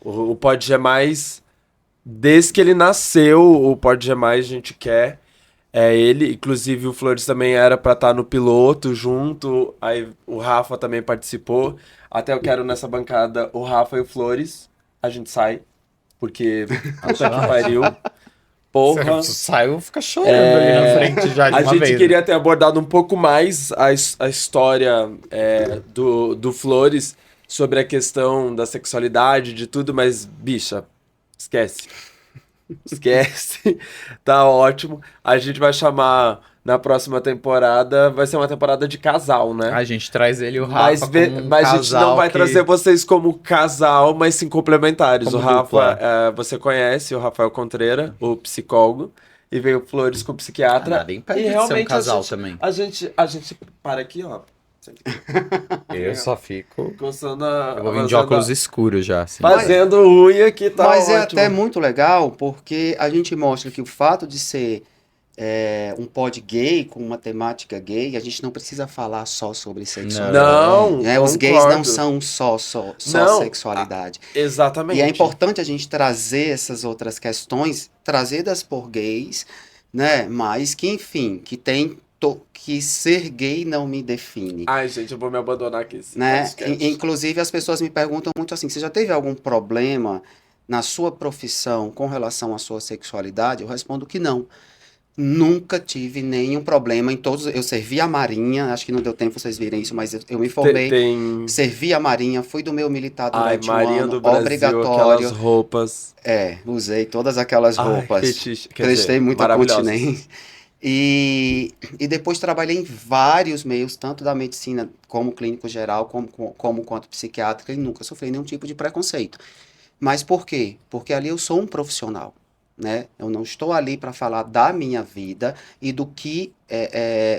o Pode G+, desde que ele nasceu, o Pode G+, a gente quer ele, inclusive o Flores também era pra estar no piloto junto, aí o Rafa também participou, até eu quero nessa bancada o Rafa e o Flores, a gente sai, porque puta que pariu, porra. Saiu, fica chorando ali na frente já de A uma gente vez. queria ter abordado um pouco mais a história do Flores sobre a questão da sexualidade, de tudo, mas, bicha, esquece. Esquece. Tá ótimo. A gente vai chamar na próxima temporada, vai ser uma temporada de casal, né? A gente traz ele e o Rafa como um Mas a gente não casal vai que... trazer vocês como casal, mas sim complementares. Como o Rafa, dupla. você conhece o Rafael Contreira, o psicólogo, e veio o Flores com o psiquiatra. Nada impede E de ser um realmente casal também. A gente para aqui, ó. Eu só fico... Coçando Eu vou vir de óculos escuros já, assim. fazendo unha que tá Mas é ótimo. até muito legal, porque a gente mostra que o fato de ser um pod gay, com uma temática gay, a gente não precisa falar só sobre sexualidade. Não, Né? Os gays concordo. não são só Não, sexualidade. Exatamente. E é importante a gente trazer essas outras questões, trazidas por gays, né? Mas que, enfim, que ser gay não me define. Ai, gente, eu vou me abandonar aqui. Né? Inclusive, as pessoas me perguntam muito assim: você já teve algum problema na sua profissão com relação à sua sexualidade? Eu respondo que não. Nunca tive nenhum problema em todos. Eu servi a Marinha, acho que não deu tempo vocês verem isso, mas eu me formei. Servi a Marinha, fui do meu militar durante Marinha um ano, do Brasil, obrigatório. aquelas roupas. Usei todas aquelas roupas. Prestei muita maravilhosas. continência. E depois trabalhei em vários meios, tanto da medicina como clínico geral, como quanto psiquiátrica, e nunca sofri nenhum tipo de preconceito. Mas por quê? Porque ali eu sou um profissional, né? Eu não estou ali para falar da minha vida e do que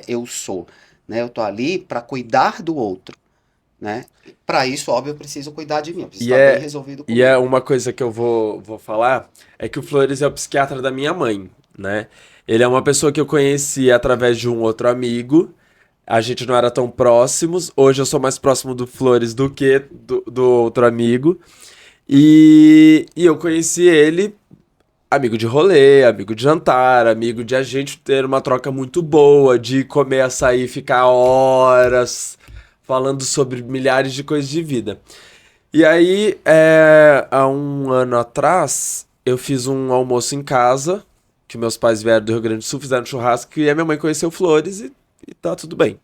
eu sou, né? Eu estou ali para cuidar do outro, né? Para isso, óbvio, eu preciso cuidar de mim, eu preciso estar bem resolvido comigo. E uma coisa que eu vou falar, é que o Flores é o psiquiatra da minha mãe, né? Ele é uma pessoa que eu conheci através de um outro amigo. A gente não era tão próximos. Hoje eu sou mais próximo do Flores do que do outro amigo. E eu conheci ele, amigo de rolê, amigo de jantar, amigo de a gente ter uma troca muito boa, de comer açaí e ficar horas falando sobre milhares de coisas de vida. E aí, há um ano atrás, eu fiz um almoço em casa, que meus pais vieram do Rio Grande do Sul, fizeram churrasco, e a minha mãe conheceu Flores e tá tudo bem.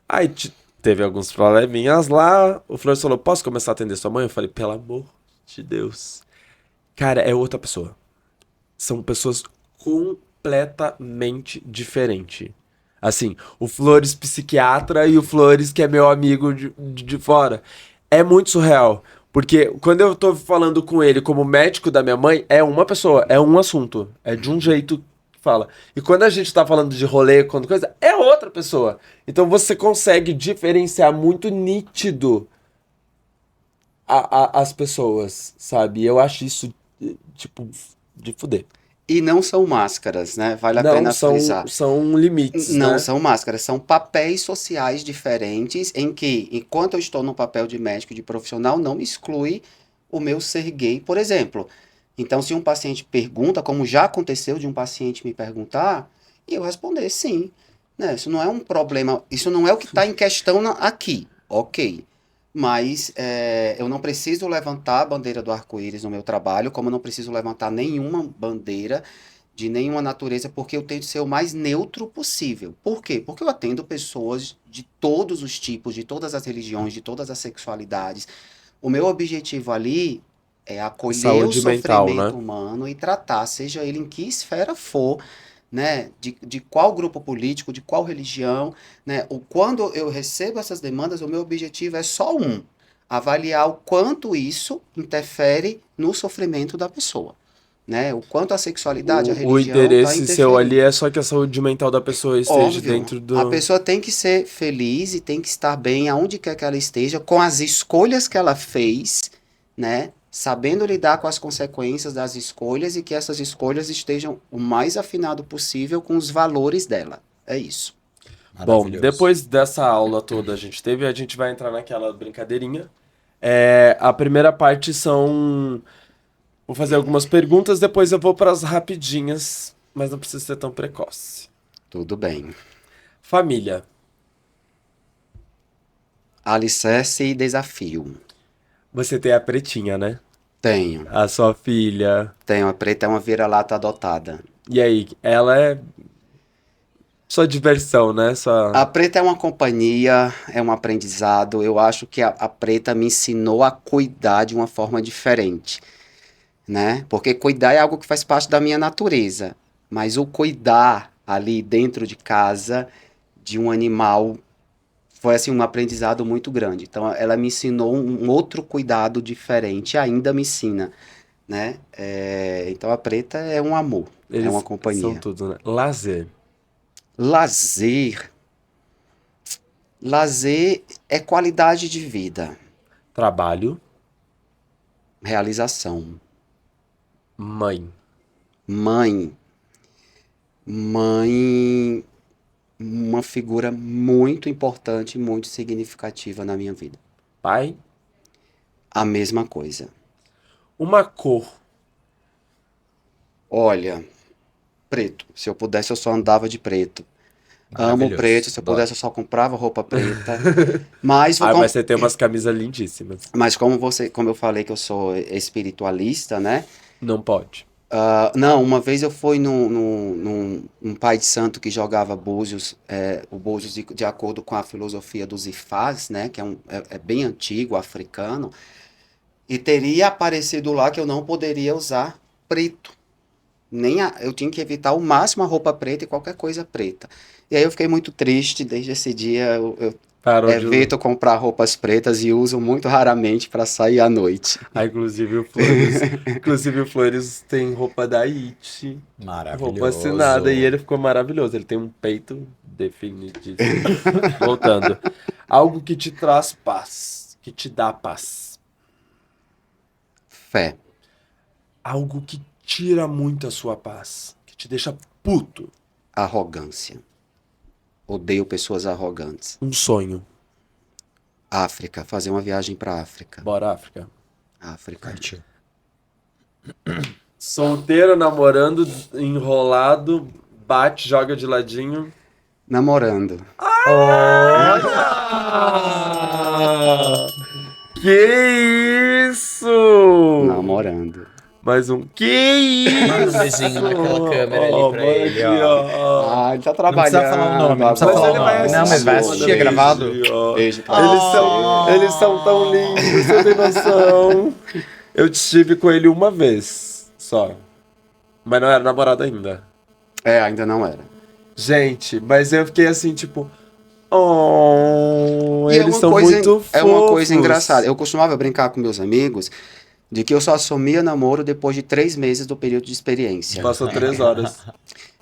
Aí teve alguns probleminhas lá, o Flores falou, posso começar a atender sua mãe? Eu falei, pelo amor de Deus. Cara, é outra pessoa. São pessoas completamente diferentes. Assim, o Flores psiquiatra e o Flores que é meu amigo de fora. É muito surreal. Porque quando eu tô falando com ele como médico da minha mãe, é uma pessoa, é um assunto. É de um jeito que fala. E quando a gente tá falando de rolê, quando coisa, é outra pessoa. Então você consegue diferenciar muito nítido as pessoas, sabe? E eu acho isso, tipo, de fuder. E não são máscaras, né? Vale a pena frisar. São limites, Não né? são máscaras, são papéis sociais diferentes em que, enquanto eu estou no papel de médico, de profissional, não me exclui o meu ser gay, por exemplo. Então, se um paciente pergunta, como já aconteceu de um paciente me perguntar, e eu responder sim, né? Isso não é um problema, isso não é o que está em questão aqui, ok. Mas eu não preciso levantar a bandeira do arco-íris no meu trabalho, como eu não preciso levantar nenhuma bandeira de nenhuma natureza, porque eu tento ser o mais neutro possível. Por quê? Porque eu atendo pessoas de todos os tipos, de todas as religiões, de todas as sexualidades. O meu objetivo ali é acolher o Saúde mental, sofrimento né? humano e tratar, seja ele em que esfera for, né? De qual grupo político, de qual religião, né? Quando eu recebo essas demandas, o meu objetivo é só um: avaliar o quanto isso interfere no sofrimento da pessoa, né? O quanto a sexualidade, a O religião está interesse seu interferindo. ali é só que a saúde mental da pessoa esteja Óbvio, dentro a do... pessoa tem que ser feliz e tem que estar bem aonde quer que ela esteja, com as escolhas que ela fez, né? Sabendo lidar com as consequências das escolhas e que essas escolhas estejam o mais afinado possível com os valores dela. É isso. Bom, Maravilhoso. depois dessa aula toda a gente vai entrar naquela brincadeirinha. A primeira parte são... Vou fazer algumas perguntas, depois eu vou para as rapidinhas, mas não precisa ser tão precoce. Tudo bem. Família. Alicerce e desafio. Você tem a pretinha, né? Tenho. A sua filha. Tenho. A preta é uma vira-lata adotada. E aí, ela é sua diversão, né? A preta é uma companhia, é um aprendizado. Eu acho que a preta me ensinou a cuidar de uma forma diferente, né? Porque cuidar é algo que faz parte da minha natureza. Mas o cuidar ali dentro de casa de um animal foi assim um aprendizado muito grande. Então ela me ensinou um outro cuidado diferente, ainda me ensina, né? Então a preta é um amor, é Eles uma são companhia. tudo, né? Lazer. Lazer. Lazer é qualidade de vida, Trabalho. realização. Mãe. Mãe. Mãe, uma figura muito importante, muito significativa na minha vida. Pai. A mesma coisa. Uma cor. Olha, preto. Se eu pudesse, eu só andava de preto. Amo Maravilhoso. preto. Se eu Adoro. pudesse, eu só comprava roupa preta. Mas, Mas você tem umas camisas lindíssimas. como eu falei que eu sou espiritualista, né? Não pode. Não, uma vez eu fui num pai de santo que jogava búzios, o búzios de acordo com a filosofia dos Ifás, né? Que é bem antigo, africano. E teria aparecido lá que eu não poderia usar preto. Eu tinha que evitar ao máximo a roupa preta e qualquer coisa preta. E aí eu fiquei muito triste, desde esse dia eu Parou de... evito comprar roupas pretas e uso muito raramente para sair à noite. Inclusive o Flores. Inclusive o Flores tem roupa da It. Maravilhoso. Roupa assinada. E ele ficou maravilhoso. Ele tem um peito definitivo. Voltando. Algo que te traz paz. Que te dá paz. Fé. Algo que tira muito a sua paz. Que te deixa puto. Arrogância. Odeio pessoas arrogantes. Um sonho. África. Fazer uma viagem para África. Bora, África. África. Partiu. Solteiro, namorando, enrolado, bate, joga de ladinho. Namorando. Que isso! Namorando. Mais um. Que isso! Manda um beijinho naquela câmera ali pra manda ele, aqui, Ah, ele tá Não trabalhando. precisa falar o nome, não precisa Mas falar o ele vai nome. Não, mas vai assistir, assistir, é manda gravado. beijo, ó. Beijo pra Eles são tão lindos, você tem noção. Eu estive com ele uma vez só. Mas não era namorado ainda. Ainda não era. Gente, mas eu fiquei assim, tipo... Oh, E eles são muito é uma coisa fofos. engraçada. Eu costumava brincar com meus amigos de que eu só assumia namoro depois de 3 meses do período de experiência. Passou 3 horas.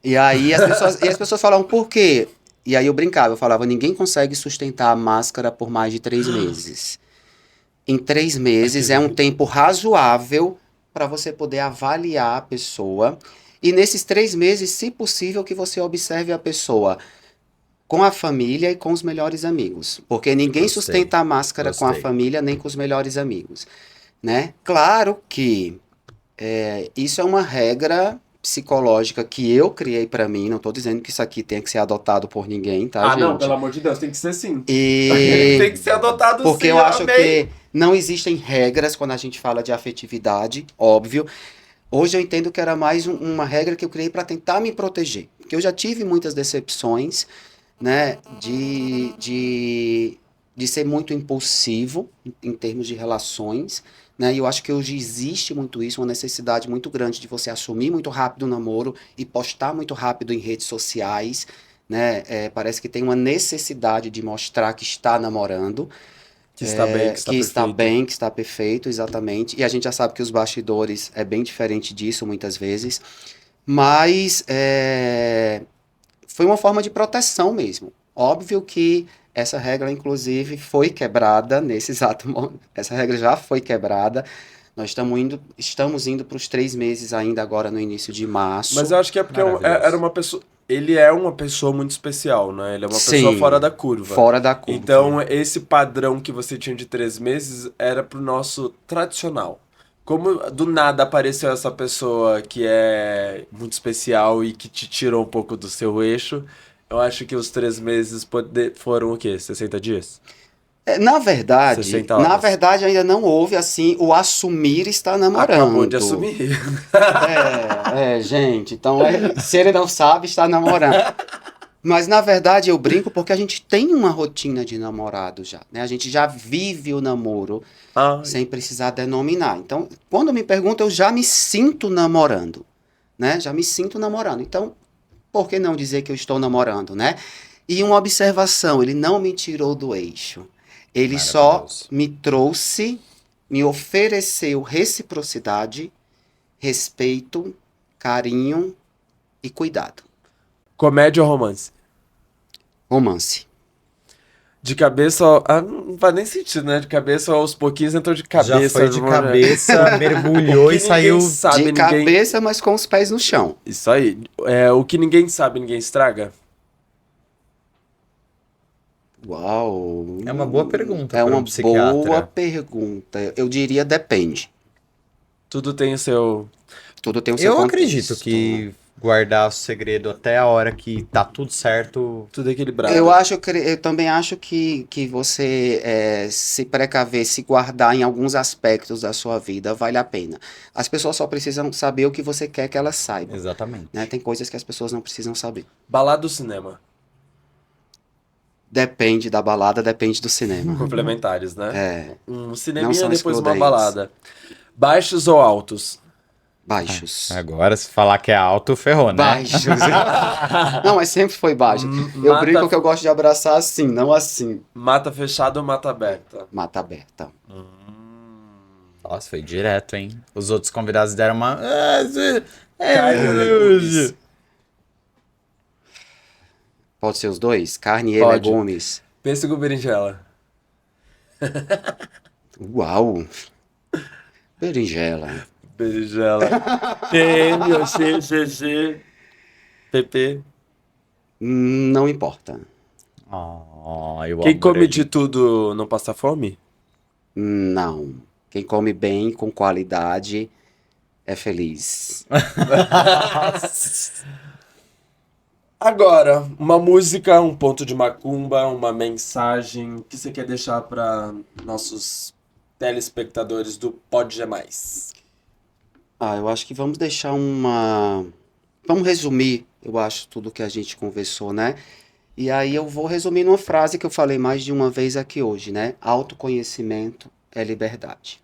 E aí as pessoas falavam, por quê? E aí eu brincava, eu falava, ninguém consegue sustentar a máscara por mais de 3 meses. Em 3 meses é um tempo razoável para você poder avaliar a pessoa E nesses 3 meses, se possível, que você observe a pessoa com a família e com os melhores amigos. Porque ninguém Gostei. sustenta a máscara com a Gostei. família nem com os melhores amigos, né? Claro que isso é uma regra psicológica que eu criei pra mim, não tô dizendo que isso aqui tem que ser adotado por ninguém, tá, gente? Não, pelo amor de Deus, tem que ser sim. E Tem que ser adotado porque sim, eu acho amei. que não existem regras quando a gente fala de afetividade, óbvio. Hoje eu entendo que era mais uma regra que eu criei para tentar me proteger. Porque eu já tive muitas decepções, né, de ser muito impulsivo em termos de relações, né, e eu acho que hoje existe muito isso, uma necessidade muito grande de você assumir muito rápido o namoro e postar muito rápido em redes sociais, né, parece que tem uma necessidade de mostrar que está namorando, Que está bem, que está que está perfeito. bem, que está perfeito, exatamente. E a gente já sabe que os bastidores é bem diferente disso muitas vezes. Mas foi uma forma de proteção mesmo. Óbvio que essa regra, inclusive, foi quebrada nesse exato momento. Essa regra já foi quebrada. Nós estamos indo para os 3 meses ainda agora no início de março. Mas eu acho que é porque Maravilhoso. era uma pessoa. Ele é uma pessoa muito especial, né? Ele é uma pessoa Sim, fora da curva. fora da curva. Então, esse padrão que você tinha de 3 meses era pro nosso tradicional. Como do nada apareceu essa pessoa que é muito especial e que te tirou um pouco do seu eixo, eu acho que os 3 meses foram o quê? 60 dias? Na verdade, 60 horas. ainda não houve assim o assumir estar namorando. Acabou de assumir. Gente, então se ele não sabe, está namorando. Mas na verdade eu brinco porque a gente tem uma rotina de namorado já, né? A gente já vive o namoro sem precisar denominar. Então, quando me perguntam, eu já me sinto namorando, né? Já me sinto namorando. Então, por que não dizer que eu estou namorando, né? E uma observação, ele não me tirou do eixo. Ele só Maravilhoso. me trouxe, me ofereceu reciprocidade, respeito, carinho e cuidado. Comédia ou romance? Romance. De cabeça, não faz nem sentido, né? De cabeça aos pouquinhos entrou de cabeça. Já foi de amor. cabeça, mergulhou e O que saiu. ninguém sabe, De cabeça, mas com os pés no chão. Isso aí. O que ninguém sabe, ninguém estraga. Uau. É uma boa pergunta É para um uma psiquiatra. boa pergunta. Eu diria depende. Tudo tem o seu. Tudo tem o seu Eu contexto. acredito que guardar o segredo até a hora que tá tudo certo. Tudo equilibrado. Eu também acho que você se precaver, se guardar em alguns aspectos da sua vida, vale a pena. As pessoas só precisam saber o que você quer que elas saibam. Exatamente. Né? Tem coisas que as pessoas não precisam saber. Balada do cinema. Depende da balada, depende do cinema. Complementares, né? É, Um Não cineminha, são depois uma excludentes. balada. Baixos ou altos? baixos. Agora, se falar que é alto, ferrou, né? Baixos. Não, mas sempre foi baixo. Eu Mata- brinco que eu gosto de abraçar assim, não assim. Mata fechada ou mata aberta? Mata aberta. Nossa, foi direto, hein? Os outros convidados deram uma. Pode ser os dois? Carne e Pode. legumes. Pêssego ou berinjela? Uau. Berinjela. Berinjela. PM ou CCC? PP? Não importa. Oh, eu Quem amo come Brasil. de tudo não passa fome? Não. Quem come bem, com qualidade, é feliz. Agora, uma música, um ponto de macumba, uma mensagem que você quer deixar para nossos telespectadores do Pode Mais. Eu acho que vamos deixar uma... Vamos resumir, eu acho, tudo que a gente conversou, né? E aí eu vou resumir numa frase que eu falei mais de uma vez aqui hoje, né? Autoconhecimento é liberdade.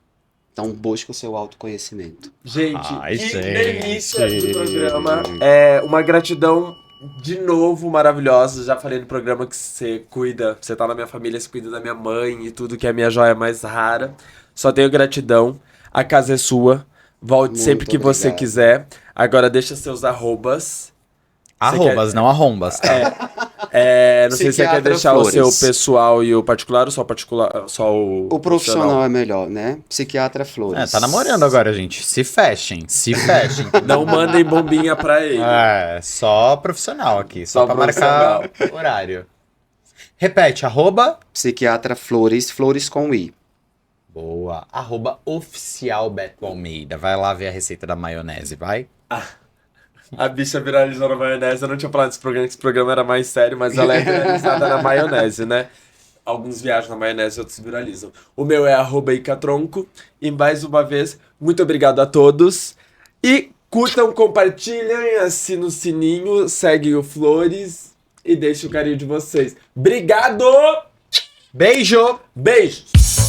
Então busque o seu autoconhecimento. Gente, Ai, que gente. delícia de programa. É uma gratidão de novo maravilhosa. Já falei no programa que você cuida, você tá na minha família, você cuida da minha mãe e tudo, que é a minha joia mais rara. Só tenho gratidão. A casa é sua. Volte Muito sempre que você obrigado. quiser. Agora deixa seus arrobas. Arrobas, não arrombas. Tá? Não sei se você quer Psiquiatra deixar Flores. o seu pessoal e o particular, ou só o O profissional é melhor, né? Psiquiatra Flores. Tá namorando agora, gente. Se fechem, se fechem. Não mandem bombinha pra ele. Só profissional aqui, só Só pra marcar horário. Repete, arroba. Psiquiatra Flores, Flores com I. Boa. Arroba oficial Beto Almeida. Vai lá ver a receita da maionese, vai. A bicha viralizou na maionese. Eu não tinha falado desse programa, que esse programa era mais sério, mas ela é viralizada na maionese, né? Alguns viajam na maionese, outros viralizam. O meu é @icatronco. E mais uma vez, muito obrigado a todos. E curtam, compartilhem, assinem o sininho, seguem o Flores e deixem o carinho de vocês. Obrigado! Beijo! Beijos!